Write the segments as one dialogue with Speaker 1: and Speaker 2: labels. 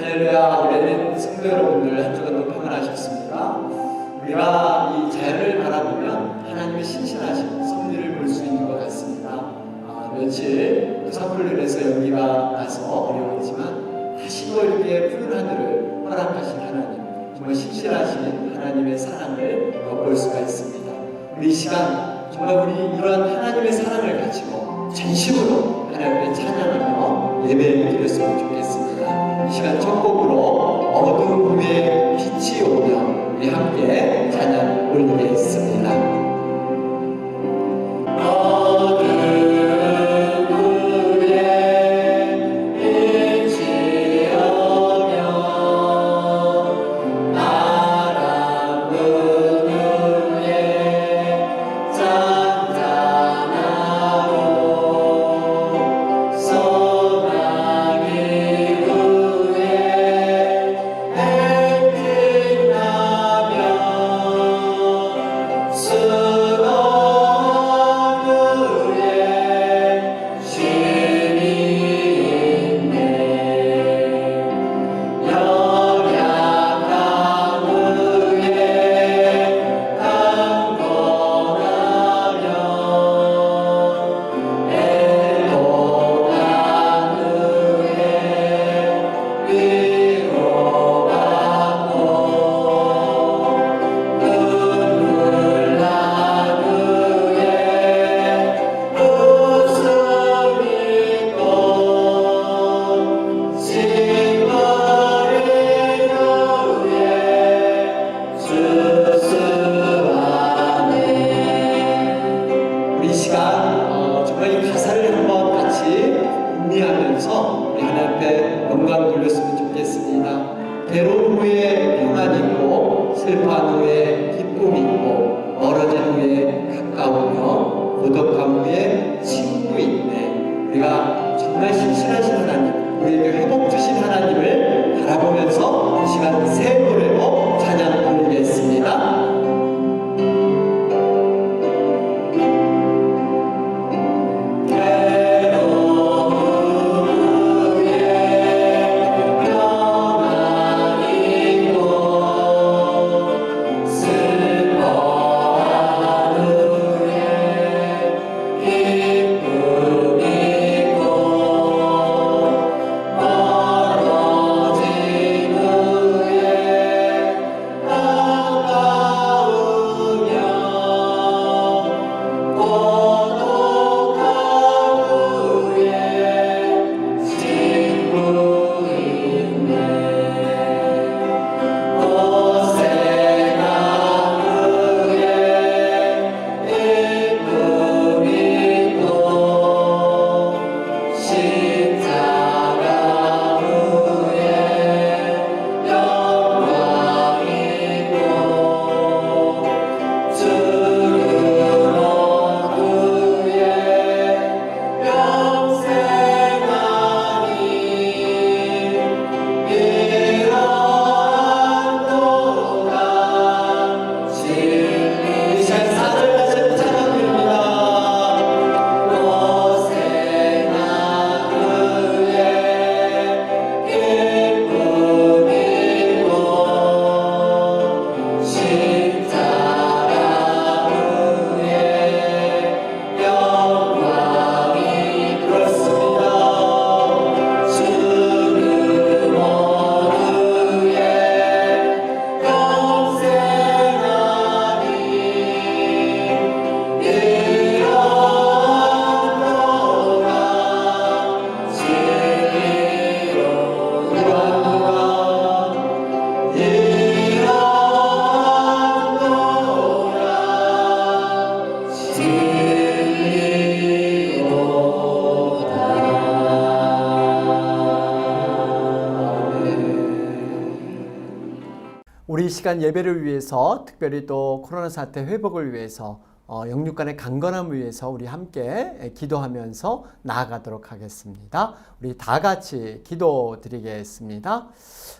Speaker 1: 할렐루야. 올해는 성도 여러분들 한 주간 더 평안하셨습니까? 우리가 이 자연을 바라보면 하나님의 신실하신 섭리를 볼 수 있는 것 같습니다. 며칠 산불로 인해서 연기가 나서 어려웠지만 다시 또 이렇게 푸른 하늘을 허락하신 하나님, 정말 신실하신 하나님의 사랑을 볼 수가 있습니다. 우리 이 시간 정말 우리 이런 하나님의 사랑을 가지고 전심으로 하나님의 찬양하며 예배를 드렸으면 좋겠습니다. 이 시간 첫 곡으로 어두운 후에 빛이 오며 우리 함께 찬양 올리겠습니다. 괴로운 후에 평안이 있고 슬퍼한 후에 기쁨이 있고 멀어진 후에 가까우며 고독한 후에 친구 있네. 우리가 정말 신실하신 하나님, 우리에게 회복 주신 하나님을 바라보면서 이 시간 새 노래로 찬양 올리겠습니다.
Speaker 2: 우리 이 시간 예배를 위해서 특별히 또 코로나 사태 회복을 위해서 영육 간의 강건함을 위해서 우리 함께 기도하면서 나아가도록 하겠습니다. 우리 다 같이 기도드리겠습니다.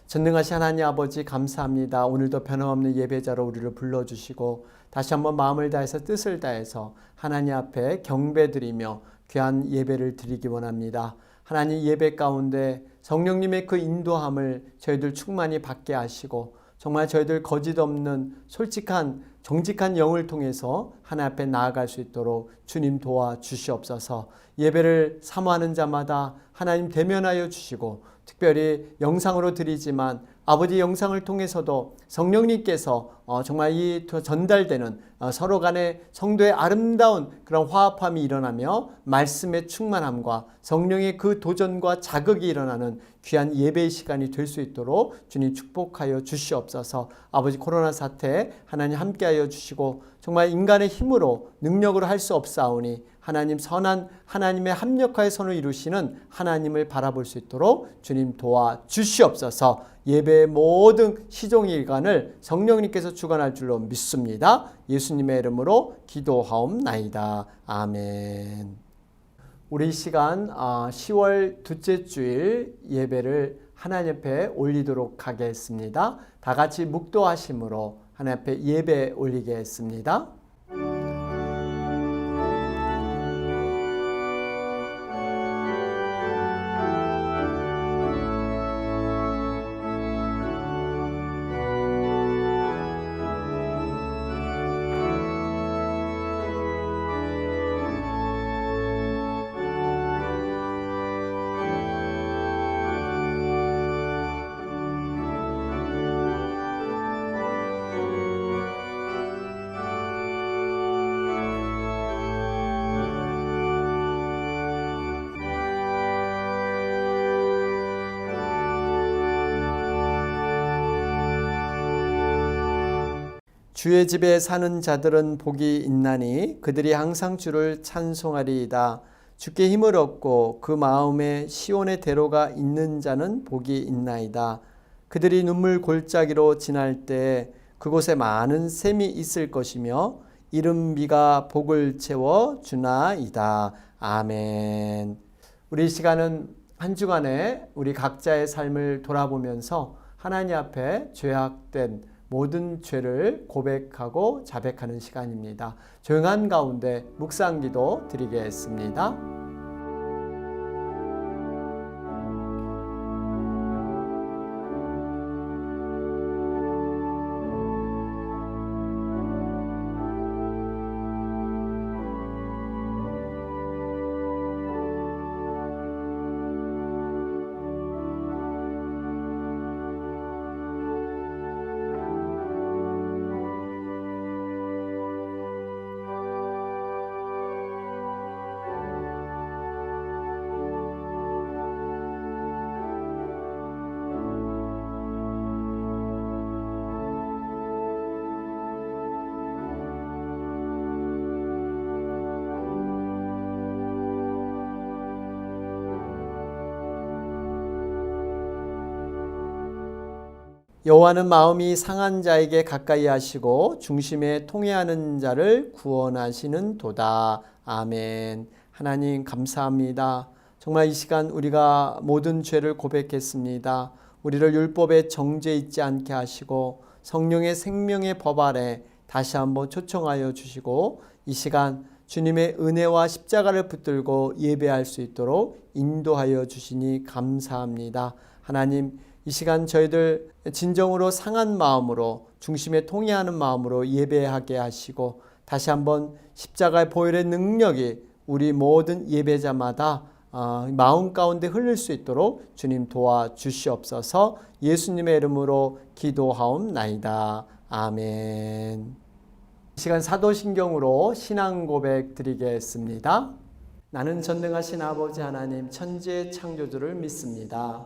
Speaker 2: 전능하신 하나님 아버지 감사합니다. 오늘도 변함없는 예배자로 우리를 불러주시고 다시 한번 마음을 다해서 뜻을 다해서 하나님 앞에 경배드리며 귀한 예배를 드리기 원합니다. 하나님 예배 가운데 성령님의 그 인도함을 저희들 충만히 받게 하시고 정말 저희들 거짓 없는 솔직한 정직한 영을 통해서 하나님 앞에 나아갈 수 있도록 주님 도와주시옵소서. 예배를 사모하는 자마다 하나님 대면하여 주시고 특별히 영상으로 드리지만 아버지 영상을 통해서도 성령님께서 정말 이 전달되는 서로 간의 성도의 아름다운 그런 화합함이 일어나며 말씀의 충만함과 성령의 그 도전과 자극이 일어나는 귀한 예배의 시간이 될 수 있도록 주님 축복하여 주시옵소서. 아버지 코로나 사태 하나님 함께하여 주시고 정말 인간의 힘으로 능력으로 할 수 없사오니 하나님 선한 하나님의 합력하여 선을 이루시는 하나님을 바라볼 수 있도록 주님 도와주시옵소서. 예배의 모든 시종일관을 성령님께서 주관할 줄로 믿습니다. 예수님의 이름으로 기도하옵나이다. 아멘. 우리 시간 10월 둘째 주일 예배를 하나님 앞에 올리도록 하겠습니다. 다 같이 묵도하심으로 하나님 앞에 예배 올리겠습니다. 주의 집에 사는 자들은 복이 있나니 그들이 항상 주를 찬송하리이다. 주께 힘을 얻고 그 마음에 시온의 대로가 있는 자는 복이 있나이다. 그들이 눈물 골짜기로 지날 때 그곳에 많은 샘이 있을 것이며 이른 비가 복을 채워 주나이다. 아멘. 우리 이 시간은 한 주간에 우리 각자의 삶을 돌아보면서 하나님 앞에 죄악된 모든 죄를 고백하고 자백하는 시간입니다. 조용한 가운데 묵상기도 드리겠습니다. 여호와는 마음이 상한 자에게 가까이 하시고 중심에 통회하는 자를 구원하시는 도다. 아멘. 하나님 감사합니다. 정말 이 시간 우리가 모든 죄를 고백했습니다. 우리를 율법의 정죄 있지 않게 하시고 성령의 생명의 법 아래 다시 한번 초청하여 주시고 이 시간 주님의 은혜와 십자가를 붙들고 예배할 수 있도록 인도하여 주시니 감사합니다. 하나님 이 시간 저희들 진정으로 상한 마음으로 중심에 통회하는 마음으로 예배하게 하시고 다시 한번 십자가의 보혈의 능력이 우리 모든 예배자마다 마음 가운데 흘릴 수 있도록 주님 도와주시옵소서. 예수님의 이름으로 기도하옵나이다. 아멘. 이 시간 사도신경으로 신앙 고백 드리겠습니다. 나는 전능하신 아버지 하나님 천지의 창조주를 믿습니다.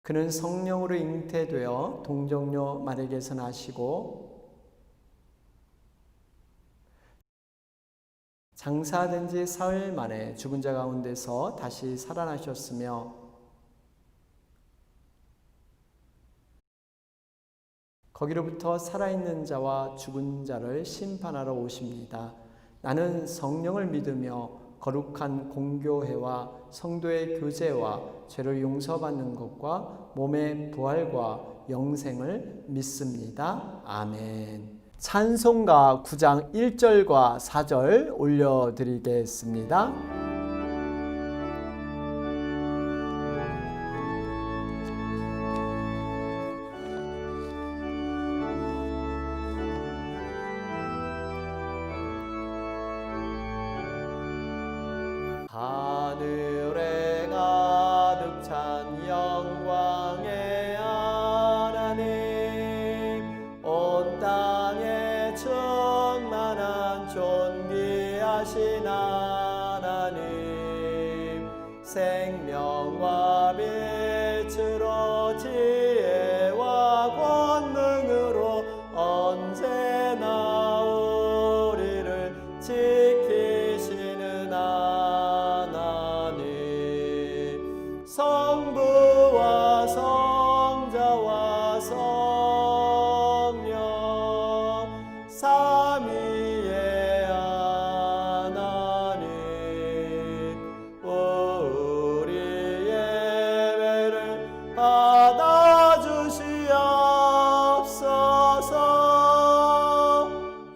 Speaker 2: 그는 성령으로 잉태되어 동정녀 마리아에게서 나시고 장사된 지 사흘 만에 죽은 자 가운데서 다시 살아나셨으며 거기로부터 살아있는 자와 죽은 자를 심판하러 오십니다. 나는 성령을 믿으며 거룩한 공교회와 성도의 교제와 죄를 용서받는 것과 몸의 부활과 영생을 믿습니다. 아멘. 찬송가 9장 1절과 4절 올려드리겠습니다. 생명과 빛으로 지혜와 권능으로 언제나 우리를 지키시는 하나님, 성부와 성자와 성령 삼위의 하나님, 우리 예배를 받아주시옵소서.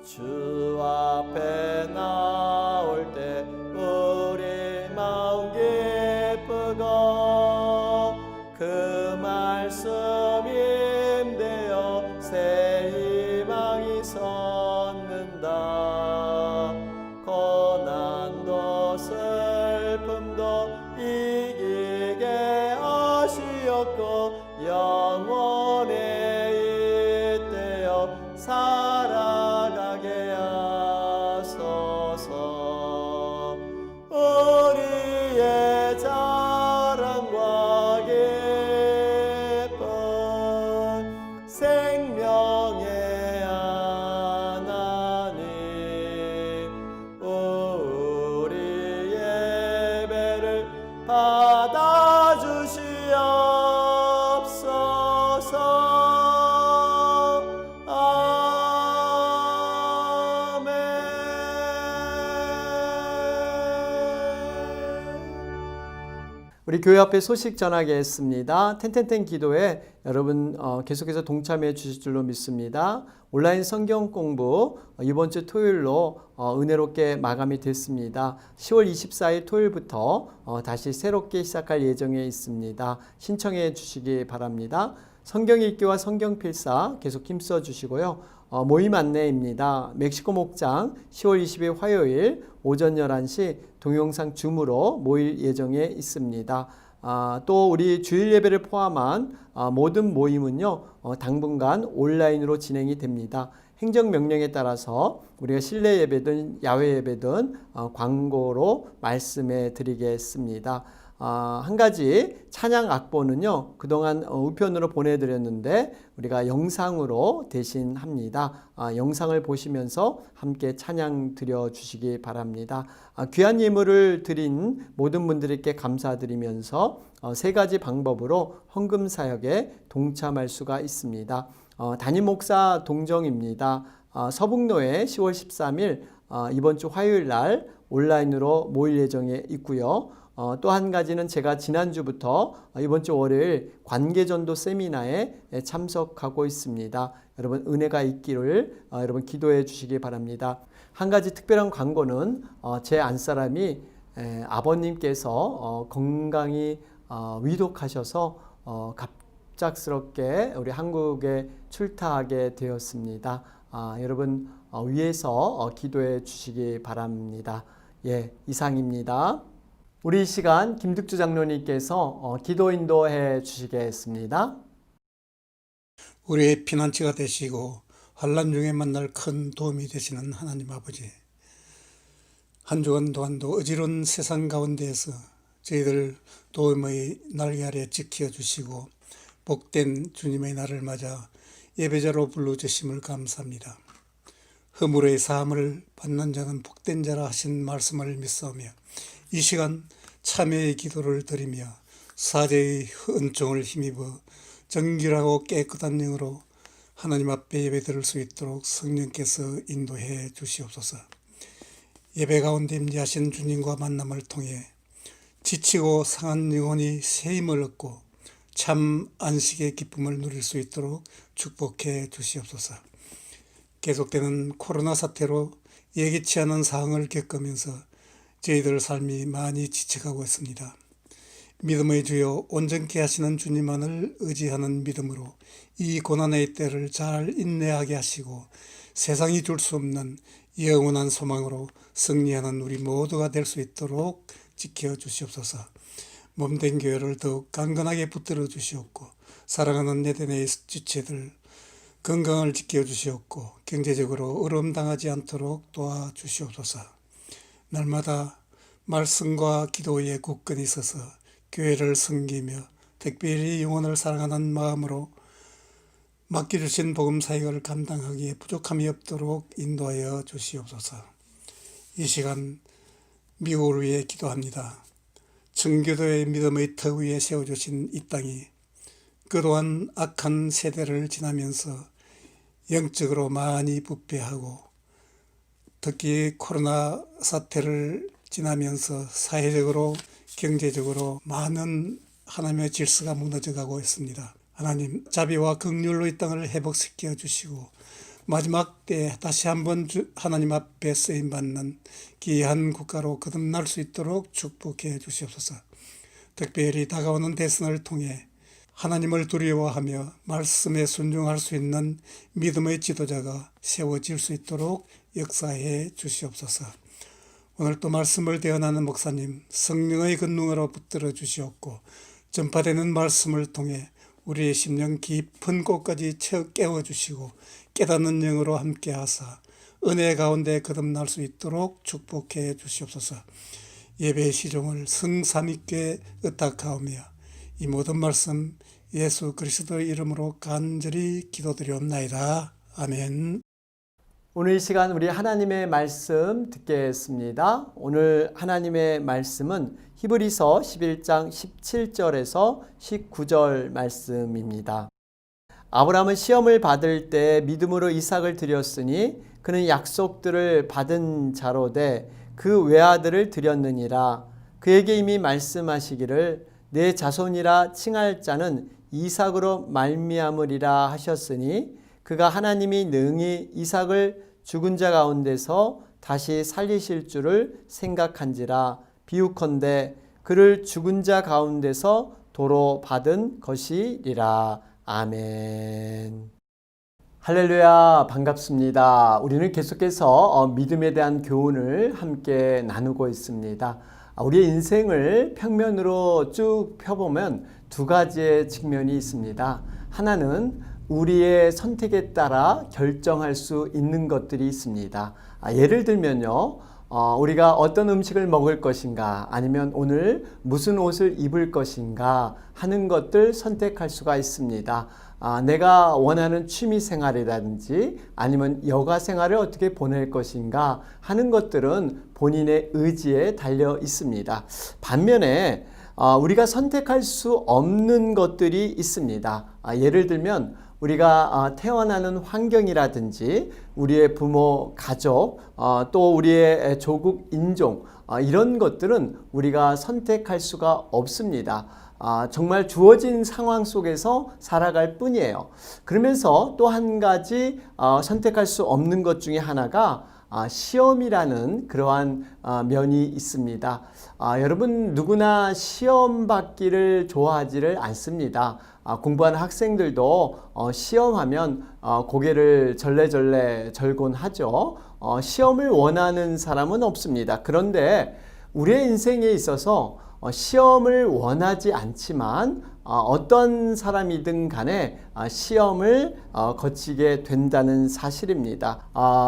Speaker 2: 주 앞에 나올 때 우리 마음 기쁘고 그 말씀 임되어 새 희망이 솟는다. 고난도 슬픔도 이기게 하시었고 영원에 잇대어 살아가게 하소서. 우리의 자랑과 기쁨 생명의 하나님, 우리 예배를 받아주시옵소서. 아멘. 우리 교회 앞에 소식 전하겠습니다. 텐텐텐 기도에 여러분 계속해서 동참해 주실 줄로 믿습니다. 온라인 성경 공부 이번 주 토요일로 은혜롭게 마감이 됐습니다. 10월 24일 토요일부터 다시 새롭게 시작할 예정에 있습니다. 신청해 주시기 바랍니다. 성경 읽기와 성경 필사 계속 힘써 주시고요. 모임 안내입니다. 멕시코 목장 10월 20일 화요일 오전 11시 동영상 줌으로 모일 예정에 있습니다. 또 우리 주일 예배를 포함한 모든 모임은요, 당분간 온라인으로 진행이 됩니다. 행정명령에 따라서 우리가 실내 예배든 야외 예배든 광고로 말씀해 드리겠습니다. 한 가지 찬양 악보는요, 그동안 우편으로 보내드렸는데 우리가 영상으로 대신합니다. 영상을 보시면서 함께 찬양 드려주시기 바랍니다. 귀한 예물을 드린 모든 분들께 감사드리면서 세 가지 방법으로 헌금 사역에 동참할 수가 있습니다. 담임 목사 동정입니다. 서북로에 10월 13일 이번 주 화요일 날 온라인으로 모일 예정에 있고요. 또 한 가지는 제가 지난주부터 이번 주 월요일 관계전도 세미나에 참석하고 있습니다. 여러분 은혜가 있기를 여러분 기도해 주시기 바랍니다. 한 가지 특별한 광고는 제 안사람이 아버님께서 건강이 위독하셔서 갑작스럽게 우리 한국에 출타하게 되었습니다. 여러분 위에서 기도해 주시기 바랍니다. 예, 이상입니다. 우리 이 시간 김득주 장로님께서 기도 인도해 주시겠습니다.
Speaker 3: 우리의 피난처가 되시고 환난 중에 만날 큰 도움이 되시는 하나님 아버지, 한 주간 동안도 어지러운 세상 가운데에서 저희들 도움의 날개 아래 지켜주시고 복된 주님의 날을 맞아 예배자로 불러주심을 감사합니다. 허물의 사함을 받는 자는 복된 자라 하신 말씀을 믿사오며 이 시간 참회의 기도를 드리며 사죄의 은총을 힘입어 정결하고 깨끗한 영으로 하나님 앞에 예배 드릴 수 있도록 성령께서 인도해 주시옵소서. 예배 가운데 임재하신 주님과 만남을 통해 지치고 상한 영혼이 새 힘을 얻고 참 안식의 기쁨을 누릴 수 있도록 축복해 주시옵소서. 계속되는 코로나 사태로 예기치 않은 상황을 겪으면서 저희들 삶이 많이 지쳐가고 있습니다. 믿음의 주여 온전케 하시는 주님만을 의지하는 믿음으로 이 고난의 때를 잘 인내하게 하시고 세상이 줄 수 없는 영원한 소망으로 승리하는 우리 모두가 될 수 있도록 지켜주시옵소서. 몸된 교회를 더욱 강건하게 붙들어 주시옵고 사랑하는 내대의 지체들 건강을 지켜주시옵고 경제적으로 어려움 당하지 않도록 도와주시옵소서. 날마다 말씀과 기도에 굳건히 서서 교회를 섬기며 특별히 영혼을 사랑하는 마음으로 맡겨주신 복음 사역을 감당하기에 부족함이 없도록 인도하여 주시옵소서. 이 시간 미국을 위해 기도합니다. 청교도의 믿음의 터 위에 세워주신 이 땅이 그동안 악한 세대를 지나면서 영적으로 많이 부패하고 특히 코로나 사태를 지나면서 사회적으로 경제적으로 많은 하나님의 질서가 무너져가고 있습니다. 하나님 자비와 긍휼로 이 땅을 회복시켜 주시고 마지막 때 다시 한번 하나님 앞에 쓰임받는 귀한 국가로 거듭날 수 있도록 축복해 주시옵소서. 특별히 다가오는 대선을 통해 하나님을 두려워하며 말씀에 순종할 수 있는 믿음의 지도자가 세워질 수 있도록 역사해 주시옵소서. 오늘 또 말씀을 대언하는 목사님 성령의 권능으로 붙들어 주시옵고 전파되는 말씀을 통해 우리의 심령 깊은 곳까지 깨워주시고 깨닫는 영으로 함께하사 은혜 가운데 거듭날 수 있도록 축복해 주시옵소서. 예배의 시종을 성삼위께 의탁하오며 이 모든 말씀 예수 그리스도의 이름으로 간절히 기도드리옵나이다. 아멘.
Speaker 2: 오늘 이 시간 우리 하나님의 말씀 듣겠습니다. 오늘 하나님의 말씀은 히브리서 11장 17절에서 19절 말씀입니다. 아브라함은 시험을 받을 때 믿음으로 이삭을 드렸으니 그는 약속들을 받은 자로 돼 그 외아들을 드렸느니라. 그에게 이미 말씀하시기를 내 자손이라 칭할 자는 이삭으로 말미암으리라 하셨으니 그가 하나님이 능히 이삭을 죽은 자 가운데서 다시 살리실 줄을 생각한지라. 비유컨대 그를 죽은 자 가운데서 도로 받은 것이리라. 아멘. 할렐루야, 반갑습니다. 우리는 계속해서 믿음에 대한 교훈을 함께 나누고 있습니다. 우리의 인생을 평면으로 쭉 펴보면 두 가지의 측면이 있습니다. 하나는 우리의 선택에 따라 결정할 수 있는 것들이 있습니다. 예를 들면요, 우리가 어떤 음식을 먹을 것인가, 아니면 오늘 무슨 옷을 입을 것인가 하는 것들 선택할 수가 있습니다. 내가 원하는 취미 생활이라든지 아니면 여가 생활을 어떻게 보낼 것인가 하는 것들은 본인의 의지에 달려 있습니다. 반면에 우리가 선택할 수 없는 것들이 있습니다. 예를 들면 우리가 태어나는 환경이라든지 우리의 부모, 가족, 또 우리의 조국, 인종 이런 것들은 우리가 선택할 수가 없습니다. 정말 주어진 상황 속에서 살아갈 뿐이에요. 그러면서 또 한 가지 선택할 수 없는 것 중에 하나가 시험이라는 그러한 면이 있습니다. 여러분 누구나 시험 받기를 좋아하지를 않습니다. 공부하는 학생들도 시험하면 고개를 절레절레 절곤 하죠. 시험을 원하는 사람은 없습니다. 그런데 우리의 인생에 있어서 시험을 원하지 않지만 어떤 사람이든 간에 시험을 거치게 된다는 사실입니다.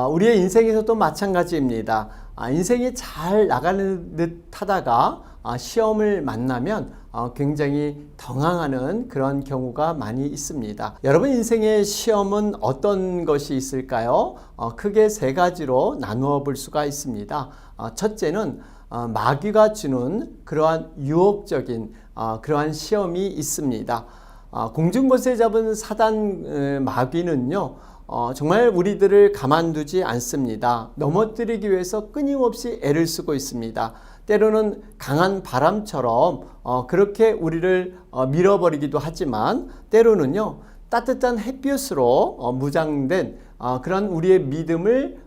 Speaker 2: 우리의 인생에서도 마찬가지입니다. 인생이 잘 나가는 듯 하다가 시험을 만나면 굉장히 당황하는 그런 경우가 많이 있습니다. 여러분 인생의 시험은 어떤 것이 있을까요? 크게 세 가지로 나누어 볼 수가 있습니다. 첫째는 마귀가 주는 그러한 유혹적인 그러한 시험이 있습니다. 공중곳에 잡은 사단 마귀는요, 정말 우리들을 가만두지 않습니다. 넘어뜨리기 위해서 끊임없이 애를 쓰고 있습니다. 때로는 강한 바람처럼 그렇게 우리를 밀어버리기도 하지만 때로는요, 따뜻한 햇볕으로 무장된 그런 우리의 믿음을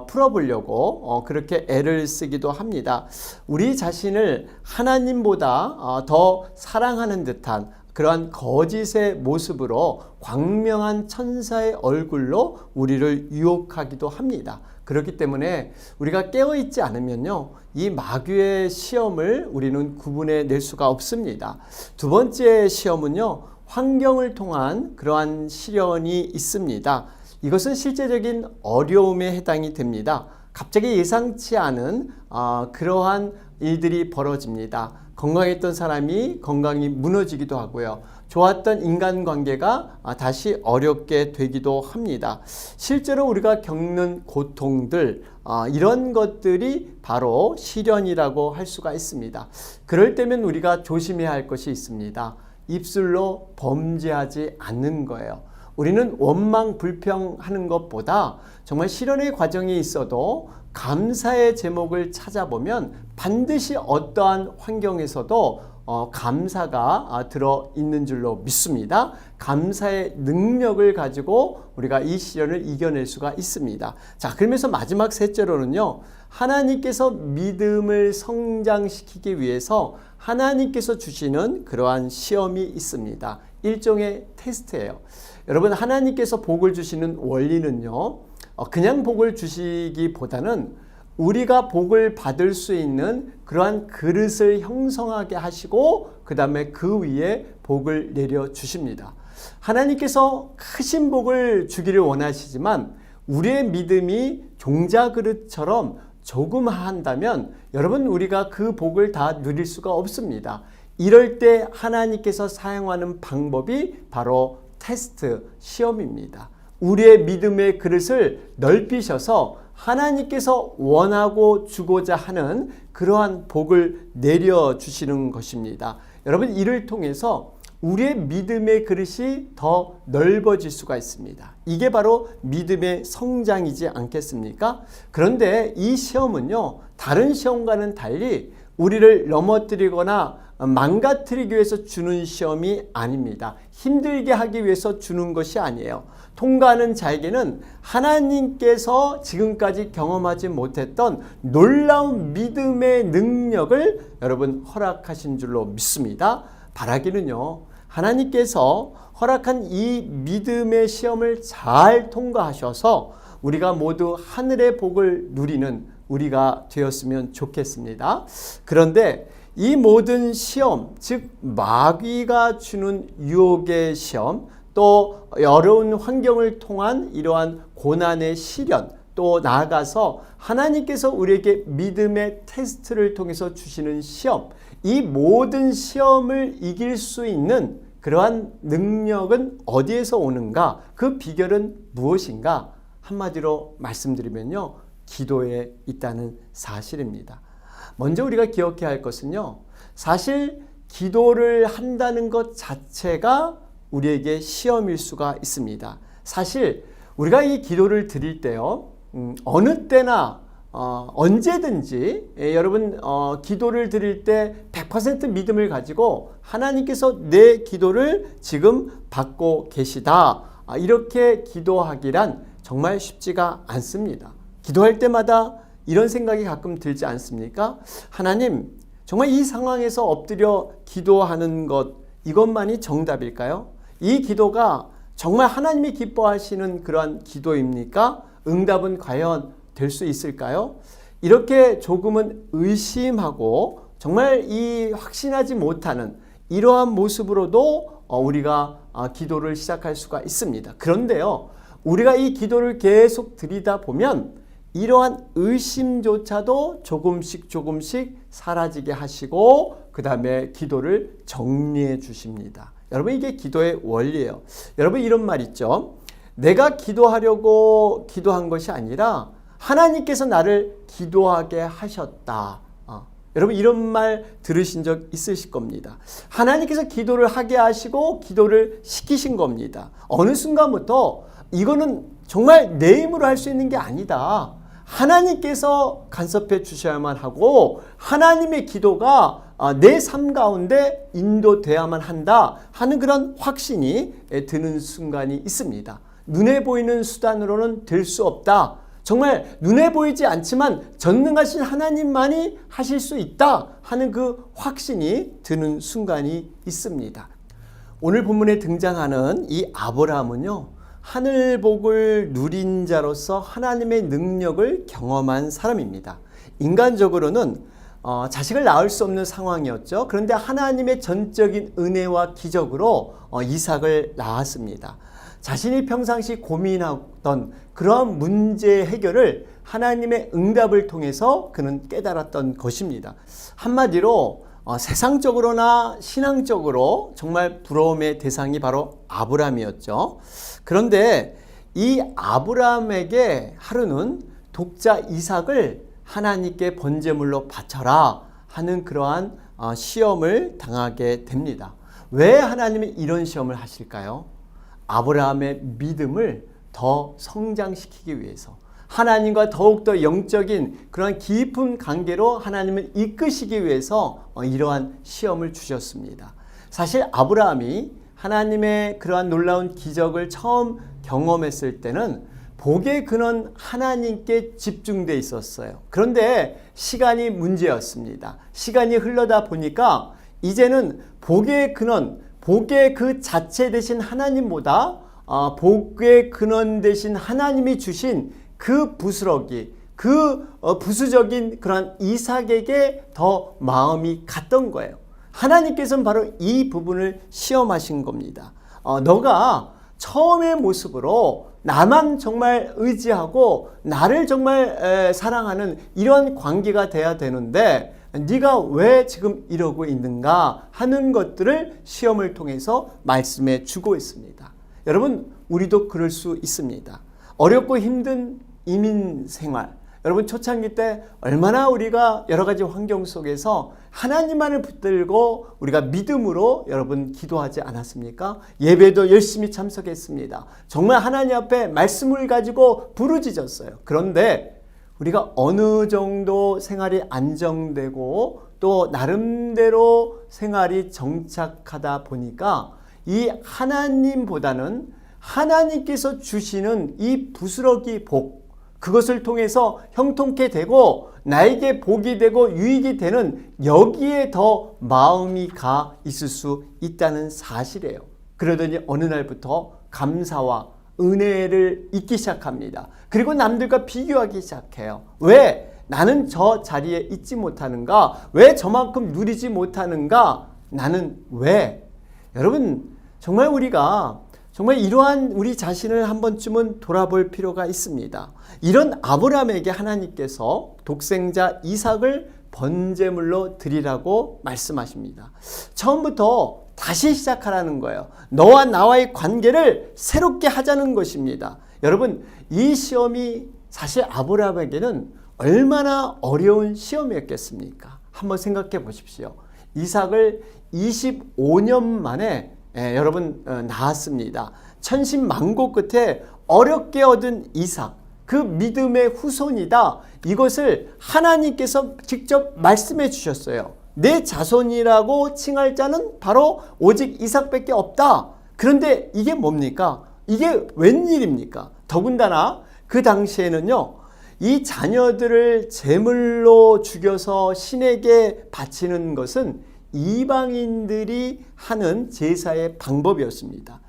Speaker 2: 풀어보려고 그렇게 애를 쓰기도 합니다. 우리 자신을 하나님보다 더 사랑하는 듯한 그러한 거짓의 모습으로 광명한 천사의 얼굴로 우리를 유혹하기도 합니다. 그렇기 때문에 우리가 깨어있지 않으면요, 이 마귀의 시험을 우리는 구분해 낼 수가 없습니다. 두 번째 시험은요, 환경을 통한 그러한 시련이 있습니다. 이것은 실제적인 어려움에 해당이 됩니다. 갑자기 예상치 않은 그러한 일들이 벌어집니다. 건강했던 사람이 건강이 무너지기도 하고요. 좋았던 인간관계가 다시 어렵게 되기도 합니다. 실제로 우리가 겪는 고통들, 이런 것들이 바로 시련이라고 할 수가 있습니다. 그럴 때면 우리가 조심해야 할 것이 있습니다. 입술로 범죄하지 않는 거예요. 우리는 원망 불평하는 것보다 정말 시련의 과정이 있어도 감사의 제목을 찾아보면 반드시 어떠한 환경에서도 감사가 들어있는 줄로 믿습니다. 감사의 능력을 가지고 우리가 이 시련을 이겨낼 수가 있습니다. 자, 그러면서 마지막 셋째로는요, 하나님께서 믿음을 성장시키기 위해서 하나님께서 주시는 그러한 시험이 있습니다. 일종의 테스트예요. 여러분, 하나님께서 복을 주시는 원리는요, 그냥 복을 주시기보다는 우리가 복을 받을 수 있는 그러한 그릇을 형성하게 하시고 그 다음에 그 위에 복을 내려 주십니다. 하나님께서 크신 복을 주기를 원하시지만 우리의 믿음이 종자 그릇처럼 조금 한다면 여러분, 우리가 그 복을 다 누릴 수가 없습니다. 이럴 때 하나님께서 사용하는 방법이 바로 테스트, 시험입니다. 우리의 믿음의 그릇을 넓히셔서 하나님께서 원하고 주고자 하는 그러한 복을 내려주시는 것입니다. 여러분, 이를 통해서 우리의 믿음의 그릇이 더 넓어질 수가 있습니다. 이게 바로 믿음의 성장이지 않겠습니까? 그런데 이 시험은요, 다른 시험과는 달리 우리를 넘어뜨리거나 망가뜨리기 위해서 주는 시험이 아닙니다. 힘들게 하기 위해서 주는 것이 아니에요. 통과하는 자에게는 하나님께서 지금까지 경험하지 못했던 놀라운 믿음의 능력을 여러분 허락하신 줄로 믿습니다. 바라기는요, 하나님께서 허락한 이 믿음의 시험을 잘 통과하셔서 우리가 모두 하늘의 복을 누리는 우리가 되었으면 좋겠습니다. 그런데 이 모든 시험, 즉 마귀가 주는 유혹의 시험, 또 어려운 환경을 통한 이러한 고난의 시련, 또 나아가서 하나님께서 우리에게 믿음의 테스트를 통해서 주시는 시험, 이 모든 시험을 이길 수 있는 그러한 능력은 어디에서 오는가? 그 비결은 무엇인가? 한마디로 말씀드리면요, 기도에 있다는 사실입니다. 먼저 우리가 기억해야 할 것은요, 사실 기도를 한다는 것 자체가 우리에게 시험일 수가 있습니다. 사실 우리가 이 기도를 드릴 때요, 어느 때나 언제든지 여러분 기도를 드릴 때 100% 믿음을 가지고 하나님께서 내 기도를 지금 받고 계시다, 이렇게 기도하기란 정말 쉽지가 않습니다. 기도할 때마다 이런 생각이 가끔 들지 않습니까? 하나님, 정말 이 상황에서 엎드려 기도하는 것, 이것만이 정답일까요? 이 기도가 정말 하나님이 기뻐하시는 그러한 기도입니까? 응답은 과연 될 수 있을까요? 이렇게 조금은 의심하고 정말 이 확신하지 못하는 이러한 모습으로도 우리가 기도를 시작할 수가 있습니다. 그런데요, 우리가 이 기도를 계속 드리다 보면 이러한 의심조차도 조금씩 사라지게 하시고 그 다음에 기도를 정리해 주십니다. 여러분, 이게 기도의 원리예요. 여러분, 이런 말 있죠. 내가 기도하려고 기도한 것이 아니라 하나님께서 나를 기도하게 하셨다. 여러분, 이런 말 들으신 적 있으실 겁니다. 하나님께서 기도를 하게 하시고 기도를 시키신 겁니다. 어느 순간부터 이거는 정말 내 힘으로 할 수 있는 게 아니다. 하나님께서 간섭해 주셔야만 하고 하나님의 기도가 내 삶 가운데 인도돼야만 한다 하는 그런 확신이 드는 순간이 있습니다. 눈에 보이는 수단으로는 될 수 없다. 정말 눈에 보이지 않지만 전능하신 하나님만이 하실 수 있다 하는 그 확신이 드는 순간이 있습니다. 오늘 본문에 등장하는 이 아브라함은요, 하늘 복을 누린 자로서 하나님의 능력을 경험한 사람입니다. 인간적으로는 자식을 낳을 수 없는 상황이었죠. 그런데 하나님의 전적인 은혜와 기적으로 이삭을 낳았습니다. 자신이 평상시 고민하던 그러한 문제 해결을 하나님의 응답을 통해서 그는 깨달았던 것입니다. 한마디로 세상적으로나 신앙적으로 정말 부러움의 대상이 바로 아브라함이었죠. 그런데 이 아브라함에게 하루는 독자 이삭을 하나님께 번제물로 바쳐라 하는 그러한 시험을 당하게 됩니다. 왜 하나님이 이런 시험을 하실까요? 아브라함의 믿음을 더 성장시키기 위해서, 하나님과 더욱더 영적인 그런 깊은 관계로 하나님을 이끄시기 위해서 이러한 시험을 주셨습니다. 사실 아브라함이 하나님의 그러한 놀라운 기적을 처음 경험했을 때는 복의 근원 하나님께 집중돼 있었어요. 그런데 시간이 문제였습니다. 시간이 흘러다 보니까 이제는 복의 근원, 복의 그 자체 되신 하나님보다 복의 근원 되신 하나님이 주신 그 부스러기, 그 부수적인 그런 이삭에게 더 마음이 갔던 거예요. 하나님께서는 바로 이 부분을 시험하신 겁니다. 너가 처음의 모습으로 나만 정말 의지하고 나를 정말 사랑하는 이런 관계가 돼야 되는데 네가 왜 지금 이러고 있는가 하는 것들을 시험을 통해서 말씀해 주고 있습니다. 여러분, 우리도 그럴 수 있습니다. 어렵고 힘든 이민 생활, 여러분 초창기 때 얼마나 우리가 여러 가지 환경 속에서 하나님만을 붙들고 우리가 믿음으로 여러분 기도하지 않았습니까? 예배도 열심히 참석했습니다. 정말 하나님 앞에 말씀을 가지고 부르짖었어요. 그런데 우리가 어느 정도 생활이 안정되고 또 나름대로 생활이 정착하다 보니까 이 하나님보다는 하나님께서 주시는 이 부스러기 복, 그것을 통해서 형통케 되고 나에게 복이 되고 유익이 되는 여기에 더 마음이 가 있을 수 있다는 사실이에요. 그러더니 어느 날부터 감사와 은혜를 잊기 시작합니다. 그리고 남들과 비교하기 시작해요. 왜? 나는 저 자리에 있지 못하는가? 왜 저만큼 누리지 못하는가? 나는 왜? 여러분, 정말 우리가 정말 이러한 우리 자신을 한 번쯤은 돌아볼 필요가 있습니다. 이런 아브라함에게 하나님께서 독생자 이삭을 번제물로 드리라고 말씀하십니다. 처음부터 다시 시작하라는 거예요. 너와 나와의 관계를 새롭게 하자는 것입니다. 여러분, 이 시험이 사실 아브라함에게는 얼마나 어려운 시험이었겠습니까? 한번 생각해 보십시오. 이삭을 25년 만에 여러분 낳았습니다. 천신만고 끝에 어렵게 얻은 이삭, 그 믿음의 후손이다. 이것을 하나님께서 직접 말씀해 주셨어요. 내 자손이라고 칭할 자는 바로 오직 이삭밖에 없다. 그런데 이게 뭡니까? 이게 웬일입니까? 더군다나 그 당시에는요, 이 자녀들을 제물로 죽여서 신에게 바치는 것은 이방인들이 하는 제사의 방법이었습니다.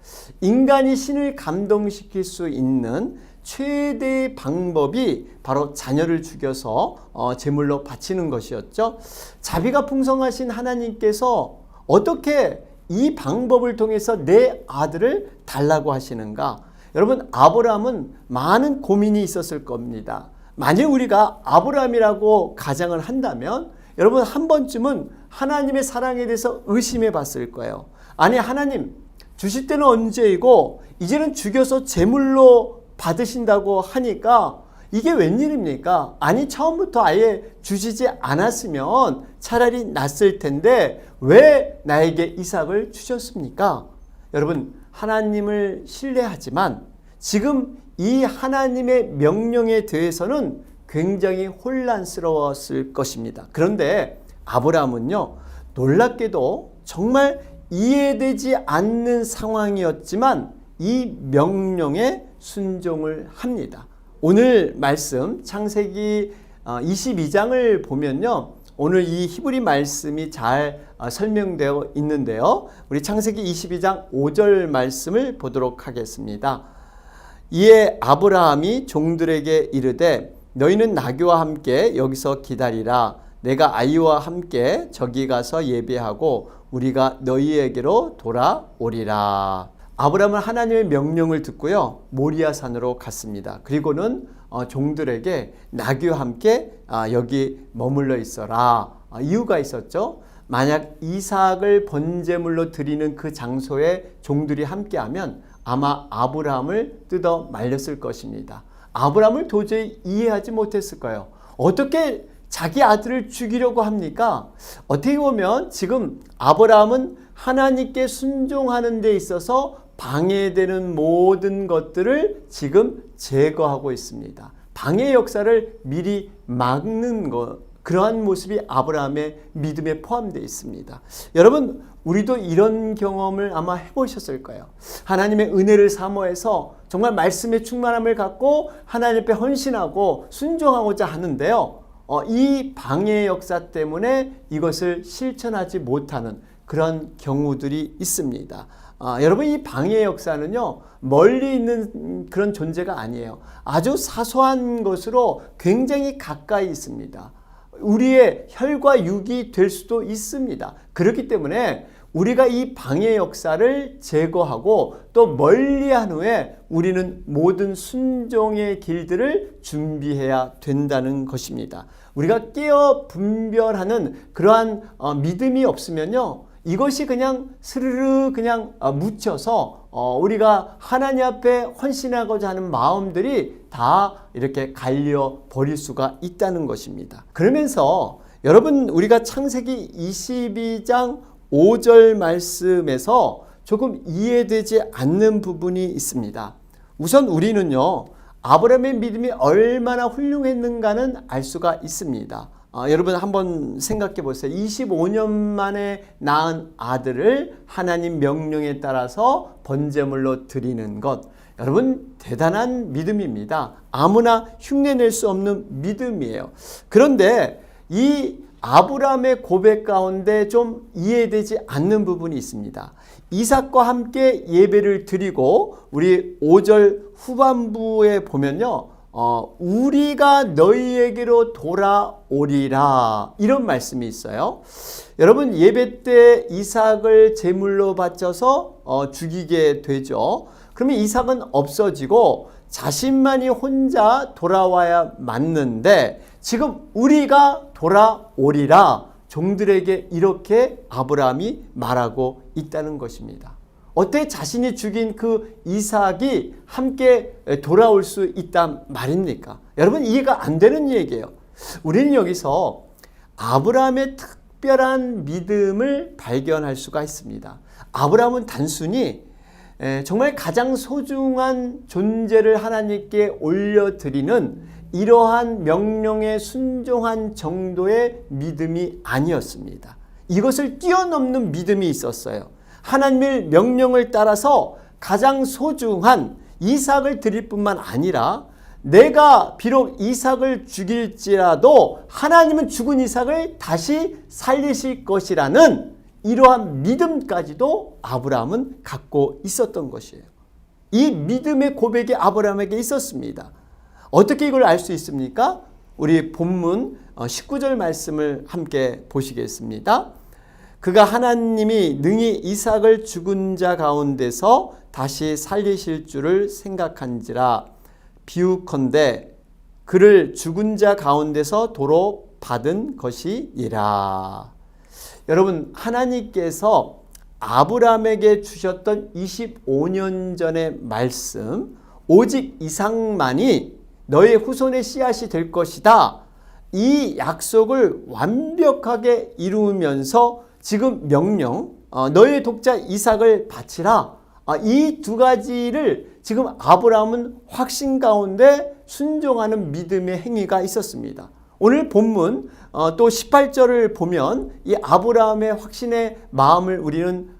Speaker 2: 인간이 신을 감동시킬 수 있는 최대의 방법이 바로 자녀를 죽여서 제물로 바치는 것이었죠. 자비가 풍성하신 하나님께서 어떻게 이 방법을 통해서 내 아들을 달라고 하시는가? 여러분, 아브라함은 많은 고민이 있었을 겁니다. 만약 우리가 아브라함이라고 가정을 한다면 여러분 한 번쯤은 하나님의 사랑에 대해서 의심해 봤을 거예요. 아니, 하나님 주실 때는 언제이고 이제는 죽여서 제물로 받으신다고 하니까 이게 웬일입니까? 아니, 처음부터 아예 주시지 않았으면 차라리 낫을 텐데 왜 나에게 이삭을 주셨습니까? 여러분, 하나님을 신뢰하지만 지금 이 하나님의 명령에 대해서는 굉장히 혼란스러웠을 것입니다. 그런데 아브라함은요, 놀랍게도 정말 이해되지 않는 상황이었지만 이 명령에 순종을 합니다. 오늘 말씀 창세기 22장을 보면요, 오늘 이 히브리 말씀이 잘 설명되어 있는데요, 우리 창세기 22장 5절 말씀을 보도록 하겠습니다. 이에 아브라함이 종들에게 이르되 너희는 나귀와 함께 여기서 기다리라. 내가 아이와 함께 저기 가서 예배하고 우리가 너희에게로 돌아오리라. 아브라함은 하나님의 명령을 듣고요, 모리아 산으로 갔습니다. 그리고는 종들에게 나귀와 함께 여기 머물러 있어라. 이유가 있었죠. 만약 이삭을 번제물로 드리는 그 장소에 종들이 함께하면 아마 아브라함을 뜯어 말렸을 것입니다. 아브라함을 도저히 이해하지 못했을 거예요. 어떻게 자기 아들을 죽이려고 합니까? 어떻게 보면 지금 아브라함은 하나님께 순종하는 데 있어서 방해되는 모든 것들을 지금 제거하고 있습니다. 방해 역사를 미리 막는 것, 그러한 모습이 아브라함의 믿음에 포함되어 있습니다. 여러분, 우리도 이런 경험을 아마 해보셨을 거예요. 하나님의 은혜를 사모해서 정말 말씀의 충만함을 갖고 하나님 앞에 헌신하고 순종하고자 하는데요. 이 방해 역사 때문에 이것을 실천하지 못하는 그런 경우들이 있습니다. 여러분, 이 방해 역사는요, 멀리 있는 그런 존재가 아니에요. 아주 사소한 것으로 굉장히 가까이 있습니다. 우리의 혈과 육이 될 수도 있습니다. 그렇기 때문에 우리가 이 방해 역사를 제거하고 또 멀리한 후에 우리는 모든 순종의 길들을 준비해야 된다는 것입니다. 우리가 깨어 분별하는 그러한 믿음이 없으면요, 이것이 그냥 스르르 그냥 묻혀서 우리가 하나님 앞에 헌신하고자 하는 마음들이 다 이렇게 갈려 버릴 수가 있다는 것입니다. 그러면서 여러분, 우리가 창세기 22장 5절 말씀에서 조금 이해되지 않는 부분이 있습니다. 우선 우리는요, 아브라함의 믿음이 얼마나 훌륭했는가는 알 수가 있습니다. 여러분 한번 생각해 보세요. 25년 만에 낳은 아들을 하나님 명령에 따라서 번제물로 드리는 것. 여러분, 대단한 믿음입니다. 아무나 흉내낼 수 없는 믿음이에요. 그런데 이 아브라함의 고백 가운데 좀 이해되지 않는 부분이 있습니다. 이삭과 함께 예배를 드리고 우리 5절 후반부에 보면요, 우리가 너희에게로 돌아오리라, 이런 말씀이 있어요. 여러분, 예배 때 이삭을 제물로 바쳐서 죽이게 되죠. 그러면 이삭은 없어지고 자신만이 혼자 돌아와야 맞는데 지금 우리가 돌아오리라, 종들에게 이렇게 아브라함이 말하고 있다는 것입니다. 어때 자신이 죽인 그 이삭이 함께 돌아올 수 있단 말입니까? 여러분, 이해가 안 되는 얘기예요. 우리는 여기서 아브라함의 특별한 믿음을 발견할 수가 있습니다. 아브라함은 단순히 정말 가장 소중한 존재를 하나님께 올려드리는 이러한 명령에 순종한 정도의 믿음이 아니었습니다. 이것을 뛰어넘는 믿음이 있었어요. 하나님의 명령을 따라서 가장 소중한 이삭을 드릴 뿐만 아니라 내가 비록 이삭을 죽일지라도 하나님은 죽은 이삭을 다시 살리실 것이라는 이러한 믿음까지도 아브라함은 갖고 있었던 것이에요. 이 믿음의 고백이 아브라함에게 있었습니다. 어떻게 이걸 알 수 있습니까? 우리 본문 19절 말씀을 함께 보시겠습니다. 그가 하나님이 능히 이삭을 죽은 자 가운데서 다시 살리실 줄을 생각한지라 비유컨대 그를 죽은 자 가운데서 도로 받은 것이니라. 여러분, 하나님께서 아브라함에게 주셨던 25년 전의 말씀, 오직 이삭만이 너의 후손의 씨앗이 될 것이다, 이 약속을 완벽하게 이루면서 지금 명령, 너의 독자 이삭을 바치라, 이 두 가지를 지금 아브라함은 확신 가운데 순종하는 믿음의 행위가 있었습니다. 오늘 본문 또 18절을 보면 이 아브라함의 확신의 마음을 우리는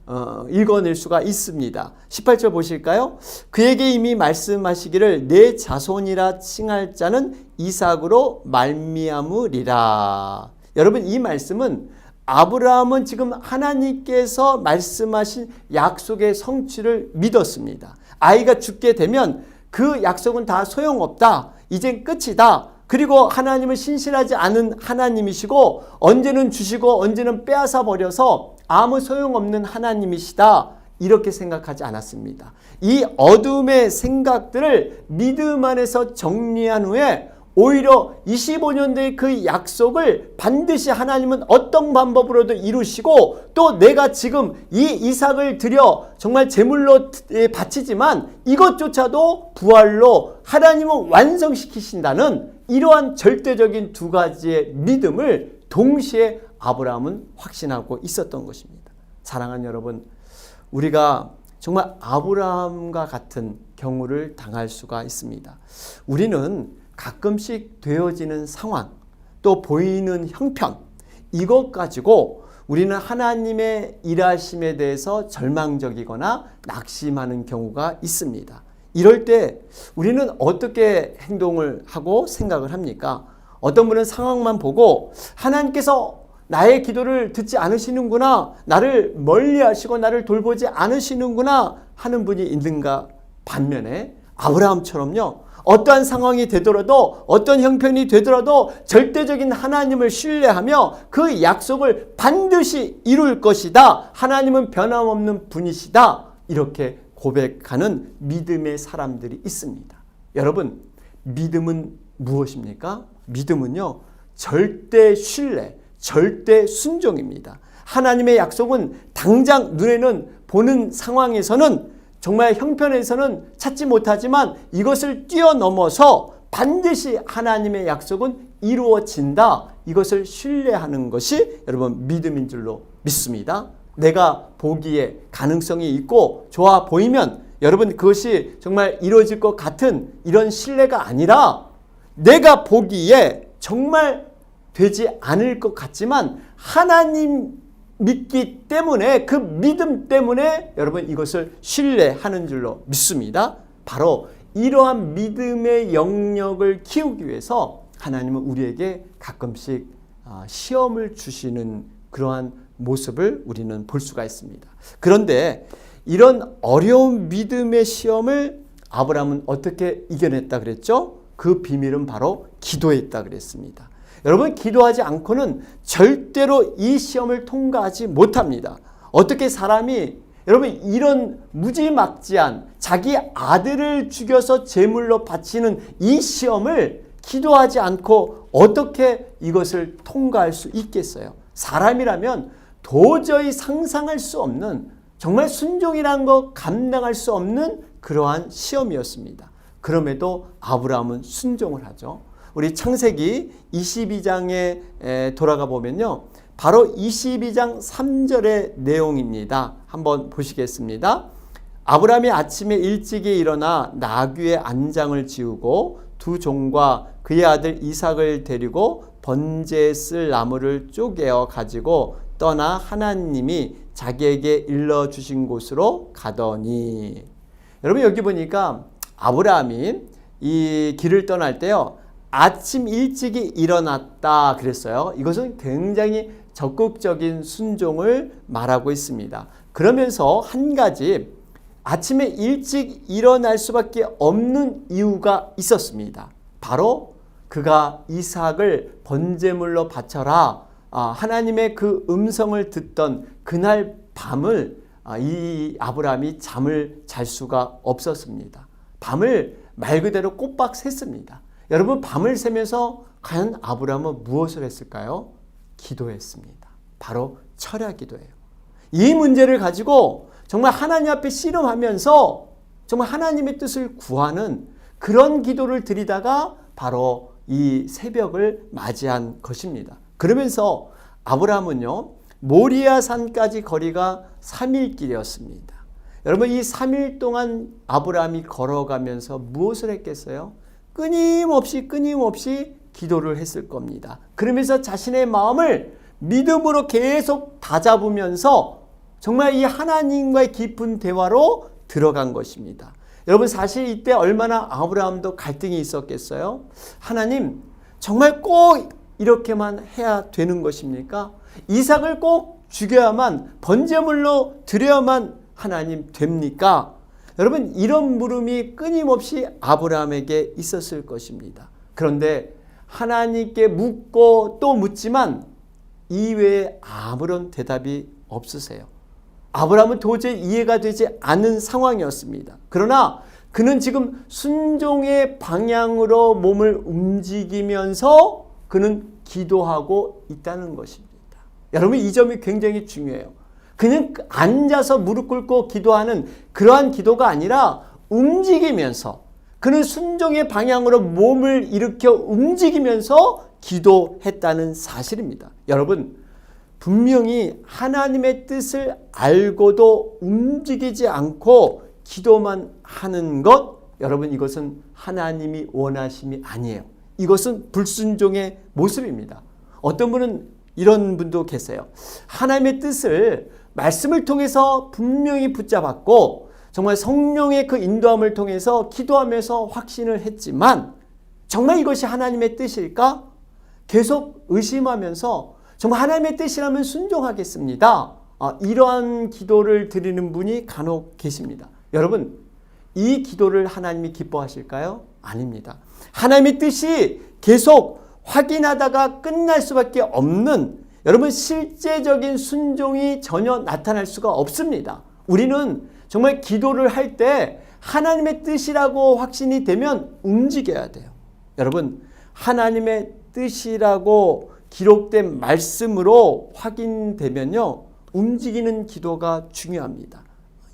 Speaker 2: 읽어낼 수가 있습니다. 18절 보실까요? 그에게 이미 말씀하시기를 내 자손이라 칭할 자는 이삭으로 말미암으리라. 여러분, 이 말씀은 아브라함은 지금 하나님께서 말씀하신 약속의 성취를 믿었습니다. 아이가 죽게 되면 그 약속은 다 소용없다, 이젠 끝이다, 그리고 하나님은 신실하지 않은 하나님이시고 언제는 주시고 언제는 빼앗아 버려서 아무 소용없는 하나님이시다, 이렇게 생각하지 않았습니다. 이 어둠의 생각들을 믿음 안에서 정리한 후에 오히려 25년대의 그 약속을 반드시 하나님은 어떤 방법으로도 이루시고, 또 내가 지금 이 이삭을 드려 정말 제물로 바치지만 이것조차도 부활로 하나님은 완성시키신다는 이러한 절대적인 두 가지의 믿음을 동시에 아브라함은 확신하고 있었던 것입니다. 사랑하는 여러분, 우리가 정말 아브라함과 같은 경우를 당할 수가 있습니다. 우리는 가끔씩 되어지는 상황, 또 보이는 형편, 이것 가지고 우리는 하나님의 일하심에 대해서 절망적이거나 낙심하는 경우가 있습니다. 이럴 때 우리는 어떻게 행동을 하고 생각을 합니까? 어떤 분은 상황만 보고 하나님께서 나의 기도를 듣지 않으시는구나, 나를 멀리하시고 나를 돌보지 않으시는구나 하는 분이 있는가? 반면에 아브라함처럼요, 어떠한 상황이 되더라도, 어떤 형편이 되더라도 절대적인 하나님을 신뢰하며 그 약속을 반드시 이룰 것이다, 하나님은 변함없는 분이시다, 이렇게 고백하는 믿음의 사람들이 있습니다. 여러분, 믿음은 무엇입니까? 믿음은요, 절대 신뢰, 절대 순종입니다. 하나님의 약속은 당장 눈에는 보는 상황에서는, 정말 형편에서는 찾지 못하지만 이것을 뛰어넘어서 반드시 하나님의 약속은 이루어진다, 이것을 신뢰하는 것이 여러분 믿음인 줄로 믿습니다. 내가 보기에 가능성이 있고 좋아 보이면 여러분 그것이 정말 이루어질 것 같은 이런 신뢰가 아니라, 내가 보기에 정말 되지 않을 것 같지만 하나님 믿기 때문에, 그 믿음 때문에 여러분 이것을 신뢰하는 줄로 믿습니다. 바로 이러한 믿음의 영역을 키우기 위해서 하나님은 우리에게 가끔씩 시험을 주시는 그러한 모습을 우리는 볼 수가 있습니다. 그런데 이런 어려운 믿음의 시험을 아브라함은 어떻게 이겨냈다 그랬죠? 그 비밀은 바로 기도에 있다 그랬습니다. 여러분, 기도하지 않고는 절대로 이 시험을 통과하지 못합니다. 어떻게 사람이, 여러분, 이런 무지막지한 자기 아들을 죽여서 제물로 바치는 이 시험을 기도하지 않고 어떻게 이것을 통과할 수 있겠어요? 사람이라면 도저히 상상할 수 없는, 정말 순종이라는 것 감당할 수 없는 그러한 시험이었습니다. 그럼에도 아브라함은 순종을 하죠. 우리 창세기 22장에 돌아가 보면요, 바로 22장 3절의 내용입니다. 한번 보시겠습니다. 아브라함이 아침에 일찍이 일어나 나귀의 안장을 지우고 두 종과 그의 아들 이삭을 데리고 번제에 쓸 나무를 쪼개어 가지고 떠나 하나님이 자기에게 일러주신 곳으로 가더니, 여러분 여기 보니까 아브라함이 이 길을 떠날 때요, 아침 일찍이 일어났다 그랬어요. 이것은 굉장히 적극적인 순종을 말하고 있습니다. 그러면서 한 가지, 아침에 일찍 일어날 수밖에 없는 이유가 있었습니다. 바로 그가 이삭을 번제물로 바쳐라, 하나님의 그 음성을 듣던 그날 밤을 이 아브라함이 잠을 잘 수가 없었습니다. 밤을 말 그대로 꼬박 샜습니다. 여러분, 밤을 새면서 과연 아브라함은 무엇을 했을까요? 기도했습니다. 바로 철야 기도예요. 이 문제를 가지고 정말 하나님 앞에 씨름하면서 정말 하나님의 뜻을 구하는 그런 기도를 드리다가 바로 이 새벽을 맞이한 것입니다. 그러면서 아브라함은요, 모리아 산까지 거리가 3일 길이었습니다. 여러분, 이 3일 동안 아브라함이 걸어가면서 무엇을 했겠어요? 끊임없이 기도를 했을 겁니다. 그러면서 자신의 마음을 믿음으로 계속 다잡으면서 정말 이 하나님과의 깊은 대화로 들어간 것입니다. 여러분, 사실 이때 얼마나 아브라함도 갈등이 있었겠어요? 하나님, 정말 꼭 이렇게만 해야 되는 것입니까? 이삭을 꼭 죽여야만, 번제물로 드려야만 하나님 됩니까? 여러분, 이런 물음이 끊임없이 아브라함에게 있었을 것입니다. 그런데 하나님께 묻고 또 묻지만 이외에 아무런 대답이 없으세요. 아브라함은 도저히 이해가 되지 않는 상황이었습니다. 그러나 그는 지금 순종의 방향으로 몸을 움직이면서 그는 기도하고 있다는 것입니다. 여러분, 이 점이 굉장히 중요해요. 그냥 앉아서 무릎 꿇고 기도하는 그러한 기도가 아니라 움직이면서, 그는 순종의 방향으로 몸을 일으켜 움직이면서 기도했다는 사실입니다. 여러분, 분명히 하나님의 뜻을 알고도 움직이지 않고 기도만 하는 것, 여러분, 이것은 하나님이 원하심이 아니에요. 이것은 불순종의 모습입니다. 어떤 분은 이런 분도 계세요. 하나님의 뜻을 말씀을 통해서 분명히 붙잡았고 정말 성령의 그 인도함을 통해서 기도하면서 확신을 했지만 정말 이것이 하나님의 뜻일까? 계속 의심하면서 정말 하나님의 뜻이라면 순종하겠습니다. 이러한 기도를 드리는 분이 간혹 계십니다. 여러분, 이 기도를 하나님이 기뻐하실까요? 아닙니다. 하나님의 뜻이 계속 확인하다가 끝날 수밖에 없는, 여러분, 실제적인 순종이 전혀 나타날 수가 없습니다. 우리는 정말 기도를 할 때 하나님의 뜻이라고 확신이 되면 움직여야 돼요. 여러분, 하나님의 뜻이라고 기록된 말씀으로 확인되면요, 움직이는 기도가 중요합니다.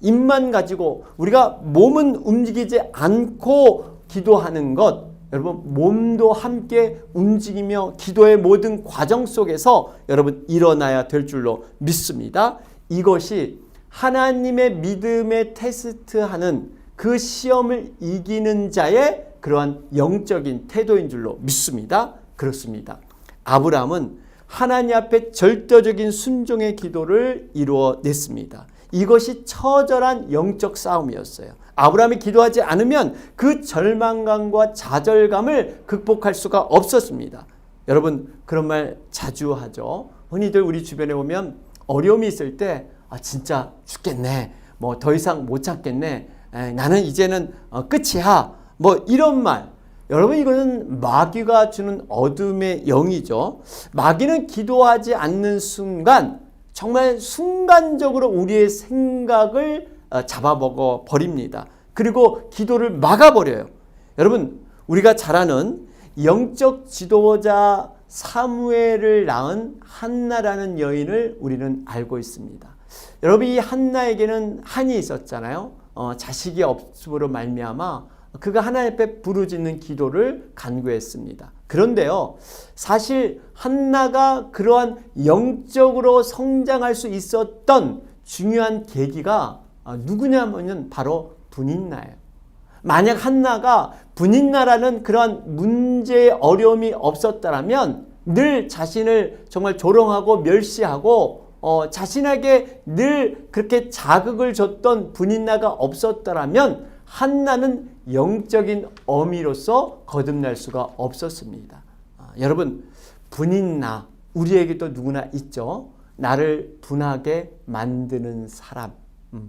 Speaker 2: 입만 가지고 우리가 몸은 움직이지 않고 기도하는 것, 여러분, 몸도 함께 움직이며 기도의 모든 과정 속에서 여러분 일어나야 될 줄로 믿습니다. 이것이 하나님의 믿음에 테스트하는 그 시험을 이기는 자의 그러한 영적인 태도인 줄로 믿습니다. 그렇습니다. 아브라함은 하나님 앞에 절대적인 순종의 기도를 이루어냈습니다. 이것이 처절한 영적 싸움이었어요. 아브라함이 기도하지 않으면 그 절망감과 좌절감을 극복할 수가 없었습니다. 여러분, 그런 말 자주 하죠. 흔히들 우리 주변에 오면 어려움이 있을 때 진짜 죽겠네, 뭐 더 이상 못 참겠네, 나는 이제는 끝이야, 뭐 이런 말. 여러분, 이거는 마귀가 주는 어둠의 영이죠. 마귀는 기도하지 않는 순간 정말 순간적으로 우리의 생각을 잡아먹어 버립니다. 그리고 기도를 막아버려요. 여러분, 우리가 잘 아는 영적 지도자 사무엘을 낳은 한나라는 여인을 우리는 알고 있습니다. 여러분, 이 한나에게는 한이 있었잖아요. 자식이 없음으로 말미암아 그가 하나님 앞에 부르짖는 기도를 간구했습니다. 그런데요, 사실 한나가 그러한 영적으로 성장할 수 있었던 중요한 계기가 누구냐면 바로 분인나예요. 만약 한나가 분인나라는 그러한 문제의 어려움이 없었다면, 늘 자신을 정말 조롱하고 멸시하고 자신에게 늘 그렇게 자극을 줬던 분인나가 없었다면 한나는 영적인 어미로서 거듭날 수가 없었습니다. 여러분, 분인나, 우리에게도 누구나 있죠. 나를 분하게 만드는 사람,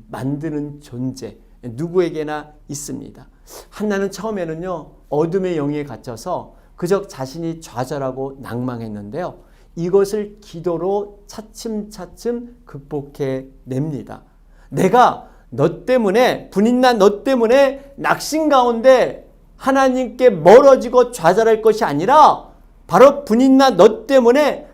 Speaker 2: 만드는 존재, 누구에게나 있습니다. 한나는 처음에는요, 어둠의 영에 갇혀서 그저 자신이 좌절하고 낭망했는데요, 이것을 기도로 차츰차츰 극복해 냅니다. 내가 너 때문에, 분인나 너 때문에 낙심 가운데 하나님께 멀어지고 좌절할 것이 아니라 바로 분인나 너 때문에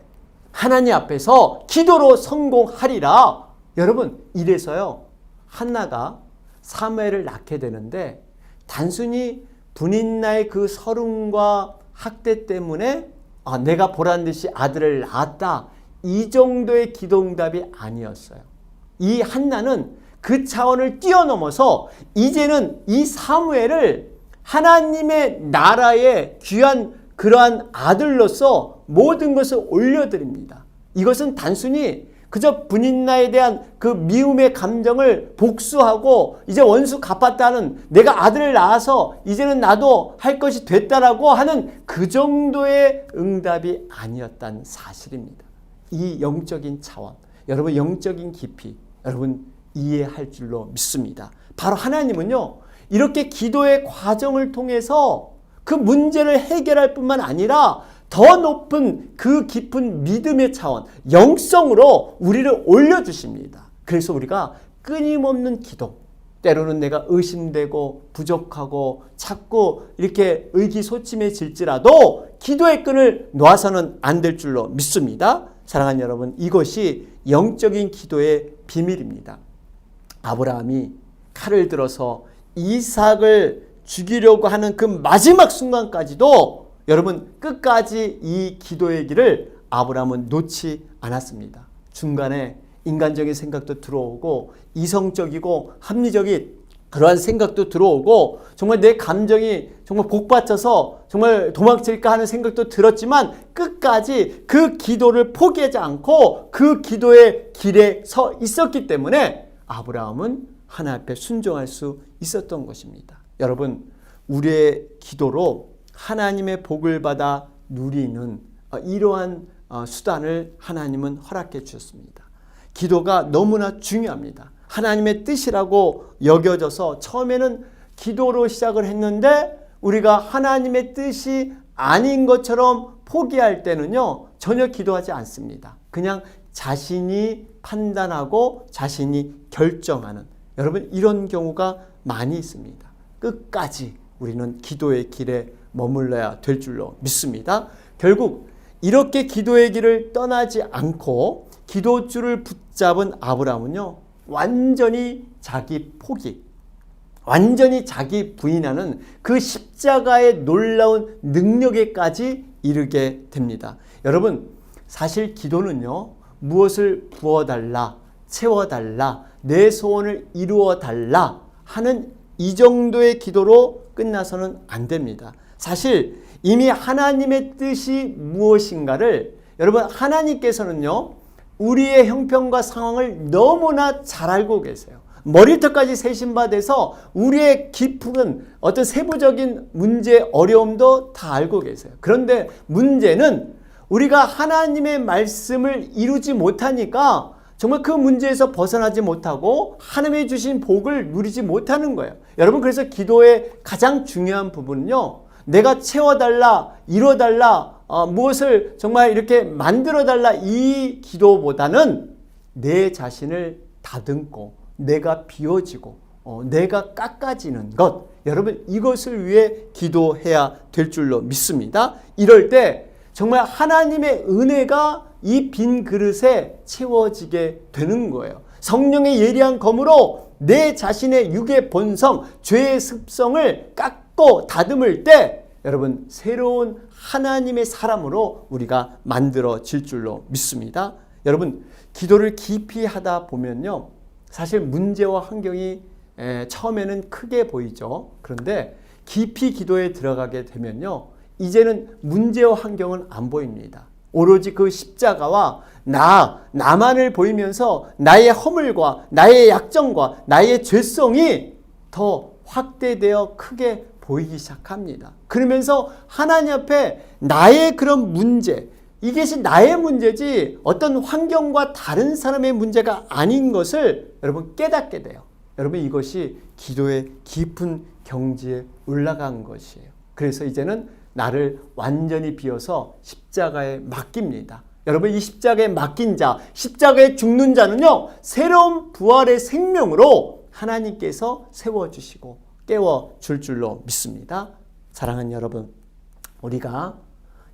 Speaker 2: 하나님 앞에서 기도로 성공하리라. 여러분, 이래서요, 한나가 사무엘을 낳게 되는데 단순히 분인나의 그 서름과 학대 때문에 내가 보란 듯이 아들을 낳았다, 이 정도의 기도응답이 아니었어요. 이 한나는 그 차원을 뛰어넘어서 이제는 이 사무엘을 하나님의 나라의 귀한 그러한 아들로서 모든 것을 올려드립니다. 이것은 단순히 그저 분인나에 대한 그 미움의 감정을 복수하고 이제 원수 갚았다는, 내가 아들을 낳아서 이제는 나도 할 것이 됐다라고 하는 그 정도의 응답이 아니었다는 사실입니다. 이 영적인 차원, 여러분, 영적인 깊이, 여러분 이해할 줄로 믿습니다. 바로 하나님은요, 이렇게 기도의 과정을 통해서 그 문제를 해결할 뿐만 아니라 더 높은 그 깊은 믿음의 차원, 영성으로 우리를 올려주십니다. 그래서 우리가 끊임없는 기도 때로는 내가 의심되고 부족하고 자꾸 이렇게 의기소침해질지라도 기도의 끈을 놓아서는 안 될 줄로 믿습니다. 사랑하는 여러분, 이것이 영적인 기도의 비밀입니다. 아브라함이 칼을 들어서 이삭을 죽이려고 하는 그 마지막 순간까지도 여러분 끝까지 이 기도의 길을 아브라함은 놓지 않았습니다. 중간에 인간적인 생각도 들어오고 이성적이고 합리적인 그러한 생각도 들어오고 정말 내 감정이 정말 복받쳐서 정말 도망칠까 하는 생각도 들었지만 끝까지 그 기도를 포기하지 않고 그 기도의 길에 서 있었기 때문에 아브라함은 하나님 앞에 순종할 수 있었던 것입니다. 여러분, 우리의 기도로 하나님의 복을 받아 누리는 이러한 수단을 하나님은 허락해 주셨습니다. 기도가 너무나 중요합니다. 하나님의 뜻이라고 여겨져서 처음에는 기도로 시작을 했는데 우리가 하나님의 뜻이 아닌 것처럼 포기할 때는요, 전혀 기도하지 않습니다. 그냥 자신이 판단하고 자신이 결정하는, 여러분 이런 경우가 많이 있습니다. 끝까지 우리는 기도의 길에 머물러야 될 줄로 믿습니다. 결국 이렇게 기도의 길을 떠나지 않고 기도줄을 붙잡은 아브라함은요, 완전히 자기 포기, 완전히 자기 부인하는 그 십자가의 놀라운 능력에까지 이르게 됩니다. 여러분, 사실 기도는요, 무엇을 부어달라, 채워달라, 내 소원을 이루어달라 하는 이 정도의 기도로 끝나서는 안 됩니다. 사실 이미 하나님의 뜻이 무엇인가를 여러분, 하나님께서는요, 우리의 형편과 상황을 너무나 잘 알고 계세요. 머리털까지 세신 바 돼서 우리의 깊은 어떤 세부적인 문제, 어려움도 다 알고 계세요. 그런데 문제는 우리가 하나님의 말씀을 이루지 못하니까 정말 그 문제에서 벗어나지 못하고 하나님의 주신 복을 누리지 못하는 거예요. 여러분, 그래서 기도의 가장 중요한 부분은요, 내가 채워달라, 이뤄달라, 무엇을 정말 이렇게 만들어달라 이 기도보다는 내 자신을 다듬고 내가 비워지고 내가 깎아지는 것, 여러분 이것을 위해 기도해야 될 줄로 믿습니다. 이럴 때 정말 하나님의 은혜가 이 빈 그릇에 채워지게 되는 거예요. 성령의 예리한 검으로 내 자신의 육의 본성, 죄의 습성을 깎고 다듬을 때 여러분 새로운 하나님의 사람으로 우리가 만들어질 줄로 믿습니다. 여러분, 기도를 깊이 하다 보면요, 사실 문제와 환경이 처음에는 크게 보이죠. 그런데 깊이 기도에 들어가게 되면요, 이제는 문제와 환경은 안 보입니다. 오로지 그 십자가와 나만을 보이면서 나의 허물과 나의 약점과 나의 죄성이 더 확대되어 크게 보이기 시작합니다. 그러면서 하나님 앞에 나의 그런 문제, 이것이 나의 문제지 어떤 환경과 다른 사람의 문제가 아닌 것을 여러분 깨닫게 돼요. 여러분, 이것이 기도의 깊은 경지에 올라간 것이에요. 그래서 이제는 나를 완전히 비워서 십자가에 맡깁니다. 여러분, 이 십자가에 맡긴 자, 십자가에 죽는 자는요, 새로운 부활의 생명으로 하나님께서 세워주시고 깨워줄 줄로 믿습니다. 사랑하는 여러분, 우리가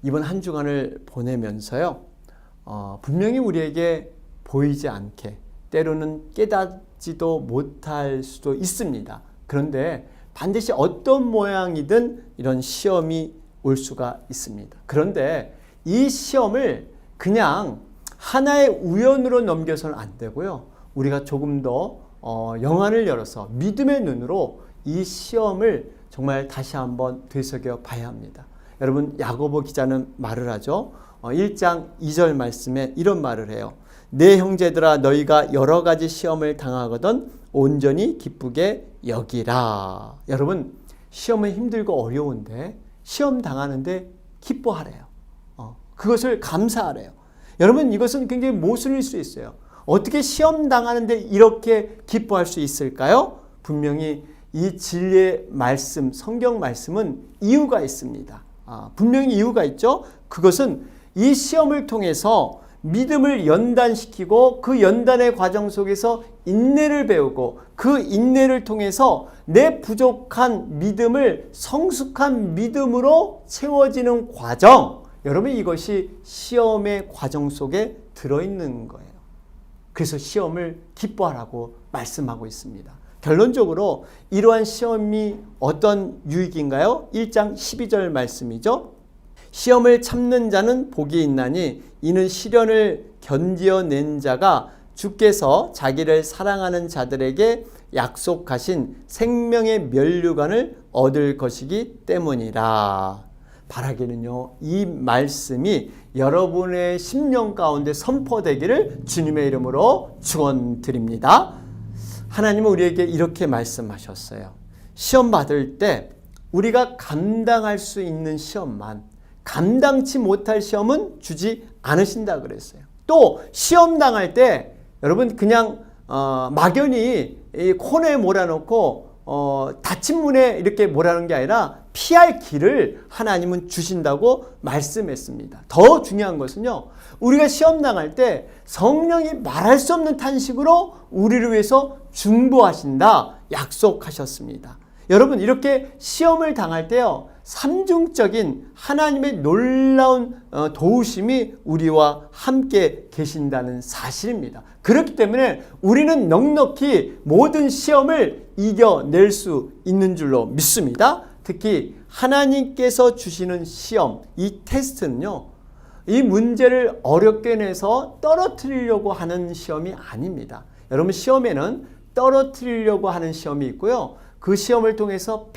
Speaker 2: 이번 한 주간을 보내면서요, 분명히 우리에게 보이지 않게 때로는 깨닫지도 못할 수도 있습니다. 그런데 반드시 어떤 모양이든 이런 시험이 올 수가 있습니다. 그런데 이 시험을 그냥 하나의 우연으로 넘겨서는 안 되고요, 우리가 조금 더 영안을 열어서 믿음의 눈으로 이 시험을 정말 다시 한번 되새겨 봐야 합니다. 여러분, 야고보 기자는 말을 하죠. 1장 2절 말씀에 이런 말을 해요. 내 형제들아, 너희가 여러 가지 시험을 당하거든 온전히 기쁘게 여기라. 여러분, 시험은 힘들고 어려운데 시험 당하는데 기뻐하래요. 그것을 감사하래요. 여러분, 이것은 굉장히 모순일 수 있어요. 어떻게 시험 당하는데 이렇게 기뻐할 수 있을까요? 분명히 이 진리의 말씀, 성경 말씀은 이유가 있습니다. 분명히 이유가 있죠. 그것은 이 시험을 통해서 믿음을 연단시키고 그 연단의 과정 속에서 인내를 배우고 그 인내를 통해서 내 부족한 믿음을 성숙한 믿음으로 채워지는 과정, 여러분 이것이 시험의 과정 속에 들어있는 거예요. 그래서 시험을 기뻐하라고 말씀하고 있습니다. 결론적으로 이러한 시험이 어떤 유익인가요? 1장 12절 말씀이죠. 시험을 참는 자는 복이 있나니 이는 시련을 견디어낸 자가 주께서 자기를 사랑하는 자들에게 약속하신 생명의 면류관을 얻을 것이기 때문이라. 바라기는요, 이 말씀이 여러분의 심령 가운데 선포되기를 주님의 이름으로 축원드립니다. 하나님은 우리에게 이렇게 말씀하셨어요. 시험 받을 때 우리가 감당할 수 있는 시험만, 감당치 못할 시험은 주지 않으신다 그랬어요. 또 시험 당할 때 여러분 그냥 막연히 이 코너에 몰아놓고 닫힌 문에 이렇게 몰아놓은 게 아니라 피할 길을 하나님은 주신다고 말씀했습니다. 더 중요한 것은요, 우리가 시험 당할 때 성령이 말할 수 없는 탄식으로 우리를 위해서 중보하신다 약속하셨습니다. 여러분 이렇게 시험을 당할 때요, 삼중적인 하나님의 놀라운 도우심이 우리와 함께 계신다는 사실입니다. 그렇기 때문에 우리는 넉넉히 모든 시험을 이겨낼 수 있는 줄로 믿습니다. 특히 하나님께서 주시는 시험, 이 테스트는요, 이 문제를 어렵게 내서 떨어뜨리려고 하는 시험이 아닙니다. 여러분 시험에는 떨어뜨리려고 하는 시험이 있고요, 그 시험을 통해서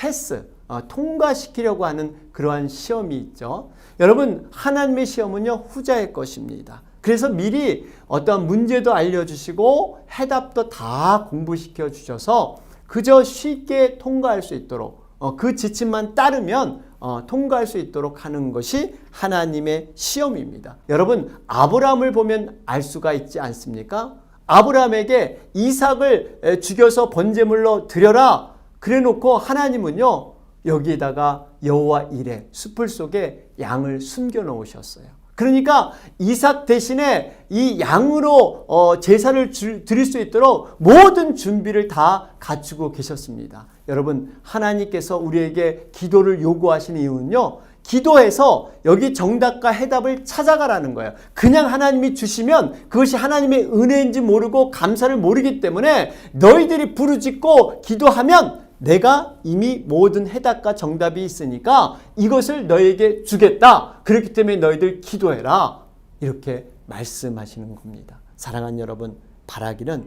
Speaker 2: 통과시키려고 하는 그러한 시험이 있죠. 여러분 하나님의 시험은요, 후자의 것입니다. 그래서 미리 어떤 문제도 알려주시고 해답도 다 공부시켜 주셔서 그저 쉽게 통과할 수 있도록 그 지침만 따르면 통과할 수 있도록 하는 것이 하나님의 시험입니다. 여러분 아브라함을 보면 알 수가 있지 않습니까? 아브라함에게 이삭을 죽여서 번제물로 드려라 그래 놓고 하나님은요, 여기에다가 여호와 이레 숲을 속에 양을 숨겨 놓으셨어요. 그러니까 이삭 대신에 이 양으로 제사를 드릴 수 있도록 모든 준비를 다 갖추고 계셨습니다. 여러분 하나님께서 우리에게 기도를 요구하시는 이유는요, 기도해서 여기 정답과 해답을 찾아가라는 거예요. 그냥 하나님이 주시면 그것이 하나님의 은혜인지 모르고 감사를 모르기 때문에 너희들이 부르짖고 기도하면 내가 이미 모든 해답과 정답이 있으니까 이것을 너에게 주겠다. 그렇기 때문에 너희들 기도해라. 이렇게 말씀하시는 겁니다. 사랑하는 여러분, 바라기는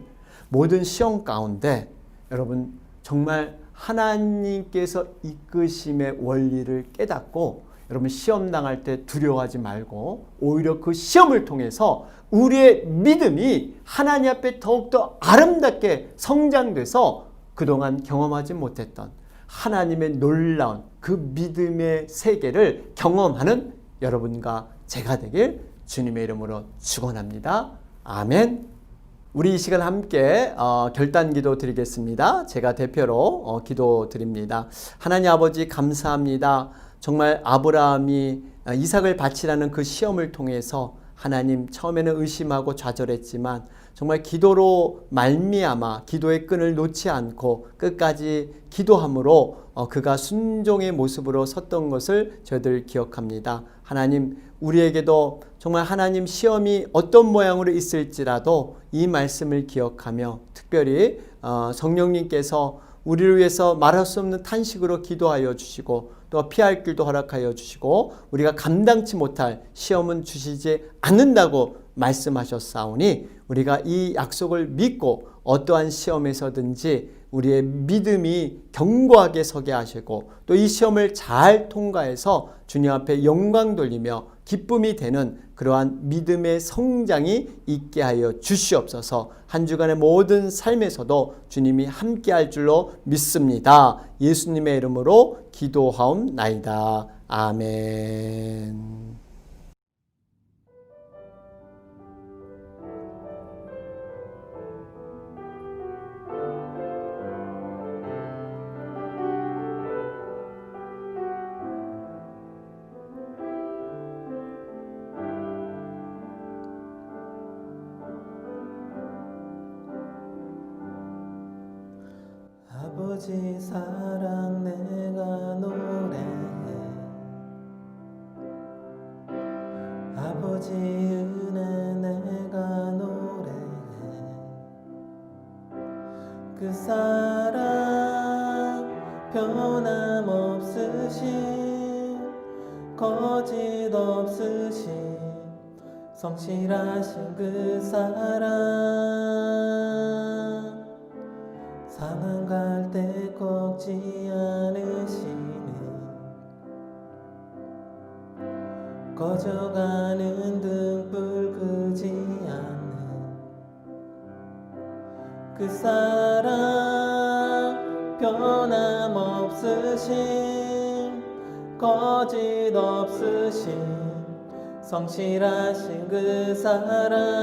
Speaker 2: 모든 시험 가운데 여러분 정말 하나님께서 이끄심의 원리를 깨닫고 여러분 시험 당할 때 두려워하지 말고 오히려 그 시험을 통해서 우리의 믿음이 하나님 앞에 더욱더 아름답게 성장돼서 그동안 경험하지 못했던 하나님의 놀라운 그 믿음의 세계를 경험하는 여러분과 제가 되길 주님의 이름으로 축원합니다. 아멘. 우리 이 시간 함께 결단기도 드리겠습니다. 제가 대표로 기도 드립니다. 하나님 아버지 감사합니다. 정말 아브라함이 이삭을 바치라는 그 시험을 통해서 하나님 처음에는 의심하고 좌절했지만 정말 기도로 말미암아 기도의 끈을 놓지 않고 끝까지 기도함으로 그가 순종의 모습으로 섰던 것을 저희들 기억합니다. 하나님 우리에게도 정말 하나님 시험이 어떤 모양으로 있을지라도 이 말씀을 기억하며 특별히 성령님께서 우리를 위해서 말할 수 없는 탄식으로 기도하여 주시고 또 피할 길도 허락하여 주시고 우리가 감당치 못할 시험은 주시지 않는다고 말씀하셨사오니 우리가 이 약속을 믿고 어떠한 시험에서든지 우리의 믿음이 견고하게 서게 하시고 또 이 시험을 잘 통과해서 주님 앞에 영광 돌리며 기쁨이 되는 그러한 믿음의 성장이 있게 하여 주시옵소서. 한 주간의 모든 삶에서도 주님이 함께할 줄로 믿습니다. 예수님의 이름으로 기도하옵나이다. 아멘.
Speaker 4: 아버지 사랑 내가 노래해 아버지 은혜 내가 노래해 그 사랑 변함없으신 거짓 없으신 성실하신 그 사랑 상한 갈 때 꺾지 않으시는 꺼져가는 등불 끄지 않는 그 사랑 변함없으신 거짓 없으신 성실하신 그 사랑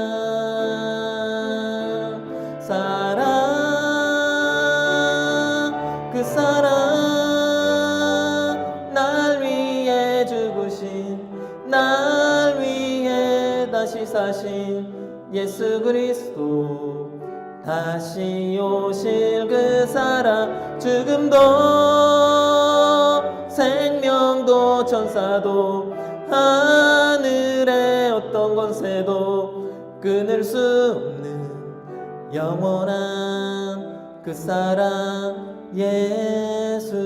Speaker 4: 그 사랑 날 위해 죽으신 날 위해 다시 사신 예수 그리스도 다시 오실 그 사랑 죽음도 생명도 천사도 하늘의 어떤 권세도 끊을 수 없는 영원한 그 사랑 예수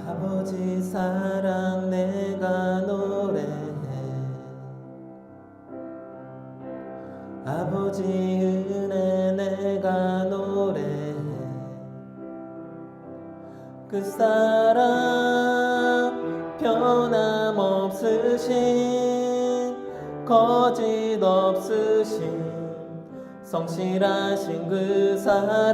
Speaker 4: 아버지 사랑 내가 노래해 아버지 은혜 내가 노래해 그 사랑 변함없으신 거짓 없으신 성실하신 그 사랑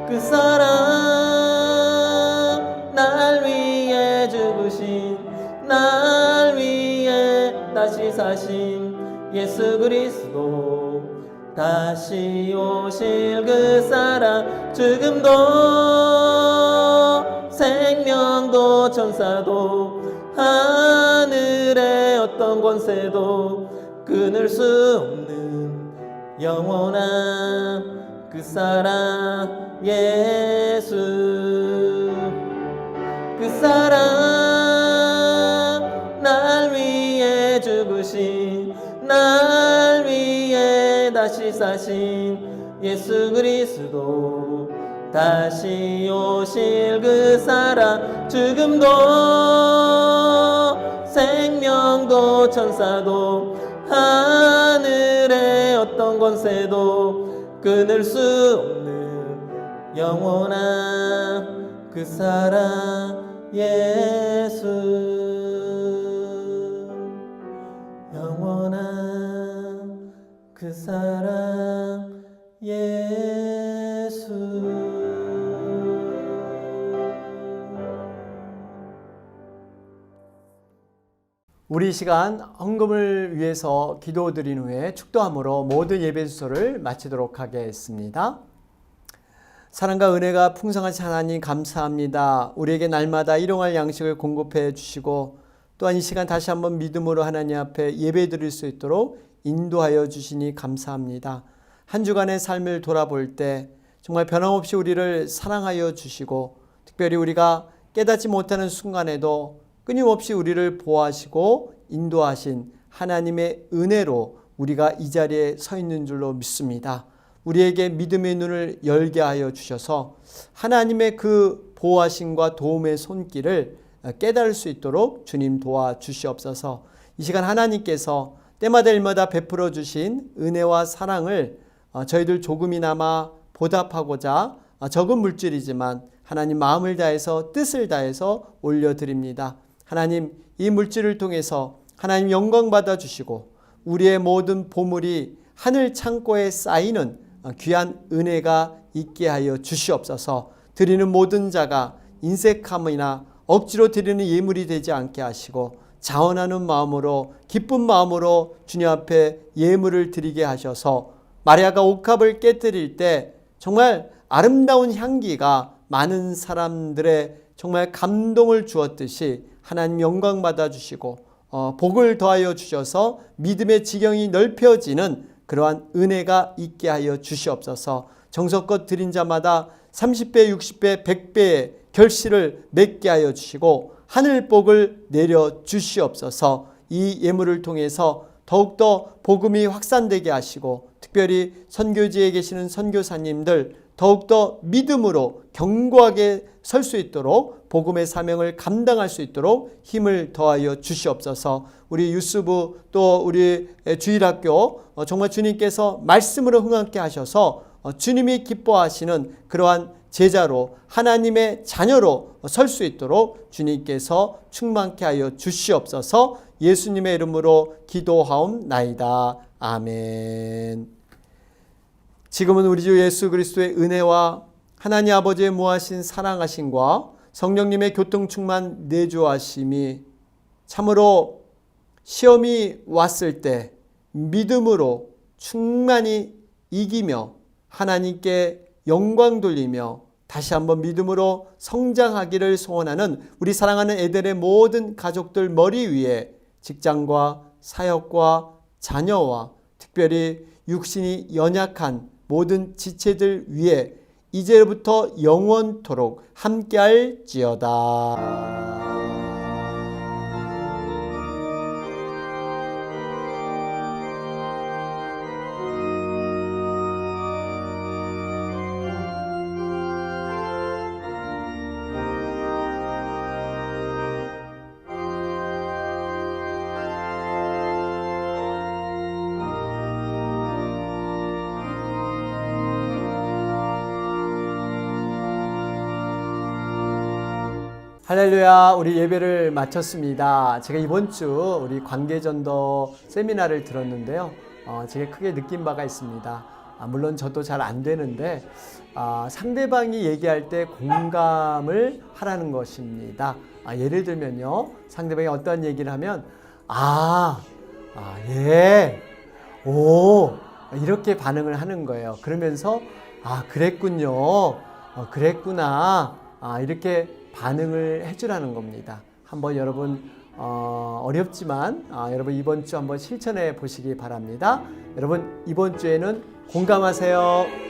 Speaker 4: 그 사랑 날 위해 죽으신 날 위해 다시 사신 예수 그리스도 다시 오실 그 사랑 죽음도 생명도 천사도 하늘의 어떤 권세도 끊을 수 없는 영원한 그 사랑 예수 그 사랑 날 위해 죽으신 날 위해 다시 사신 예수 그리스도 다시 오실 그 사랑 죽음도 생명도 천사도 하늘의 어떤 권세도 끊을 수 없는 영원한 그 사랑 예수 영원한 그 사랑 예수
Speaker 2: 우리 시간 헌금을 위해서 기도드린 후에 축도함으로 모든 예배 주소를 마치도록 하겠습니다. 사랑과 은혜가 풍성하신 하나님 감사합니다. 우리에게 날마다 일용할 양식을 공급해 주시고 또한 이 시간 다시 한번 믿음으로 하나님 앞에 예배 드릴 수 있도록 인도하여 주시니 감사합니다. 한 주간의 삶을 돌아볼 때 정말 변함없이 우리를 사랑하여 주시고 특별히 우리가 깨닫지 못하는 순간에도 끊임없이 우리를 보호하시고 인도하신 하나님의 은혜로 우리가 이 자리에 서 있는 줄로 믿습니다. 우리에게 믿음의 눈을 열게 하여 주셔서 하나님의 그 보호하심과 도움의 손길을 깨달을 수 있도록 주님 도와주시옵소서. 이 시간 하나님께서 때마다 일마다 베풀어 주신 은혜와 사랑을 저희들 조금이나마 보답하고자 적은 물질이지만 하나님 마음을 다해서 뜻을 다해서 올려드립니다. 하나님 이 물질을 통해서 하나님 영광 받아주시고 우리의 모든 보물이 하늘 창고에 쌓이는 귀한 은혜가 있게 하여 주시옵소서. 드리는 모든 자가 인색함이나 억지로 드리는 예물이 되지 않게 하시고 자원하는 마음으로 기쁜 마음으로 주님 앞에 예물을 드리게 하셔서 마리아가 옥합을 깨뜨릴 때 정말 아름다운 향기가 많은 사람들의 정말 감동을 주었듯이 하나님 영광 받아주시고 복을 더하여 주셔서 믿음의 지경이 넓혀지는 그러한 은혜가 있게 하여 주시옵소서. 정성껏 드린 자마다 30배, 60배, 100배의 결실을 맺게 하여 주시고 하늘 복을 내려 주시옵소서. 이 예물을 통해서 더욱더 복음이 확산되게 하시고 특별히 선교지에 계시는 선교사님들 더욱더 믿음으로 견고하게 설 수 있도록 복음의 사명을 감당할 수 있도록 힘을 더하여 주시옵소서. 우리 유스부 또 우리 주일학교 정말 주님께서 말씀으로 흥하게 하셔서 주님이 기뻐하시는 그러한 제자로 하나님의 자녀로 설 수 있도록 주님께서 충만케 하여 주시옵소서. 예수님의 이름으로 기도하옵나이다. 아멘. 지금은 우리 주 예수 그리스도의 은혜와 하나님 아버지의 무하신 사랑하심과 성령님의 교통충만 내주하심이 참으로 시험이 왔을 때 믿음으로 충만히 이기며 하나님께 영광 돌리며 다시 한번 믿음으로 성장하기를 소원하는 우리 사랑하는 에델의 모든 가족들 머리 위에 직장과 사역과 자녀와 특별히 육신이 연약한 모든 지체들 위에 이제부터 영원토록 함께할지어다. 할렐루야. 우리 예배를 마쳤습니다. 제가 이번 주 우리 관계전도 세미나를 들었는데요. 제가 크게 느낀 바가 있습니다. 물론 저도 잘 안 되는데 상대방이 얘기할 때 공감을 하라는 것입니다. 예를 들면요. 상대방이 어떤 얘기를 하면 예, 오 이렇게 반응을 하는 거예요. 그러면서 그랬군요. 그랬구나. 이렇게 반응을 해주라는 겁니다. 한번 여러분 어렵지만 여러분 이번 주 한번 실천해 보시기 바랍니다. 여러분 이번 주에는 공감하세요.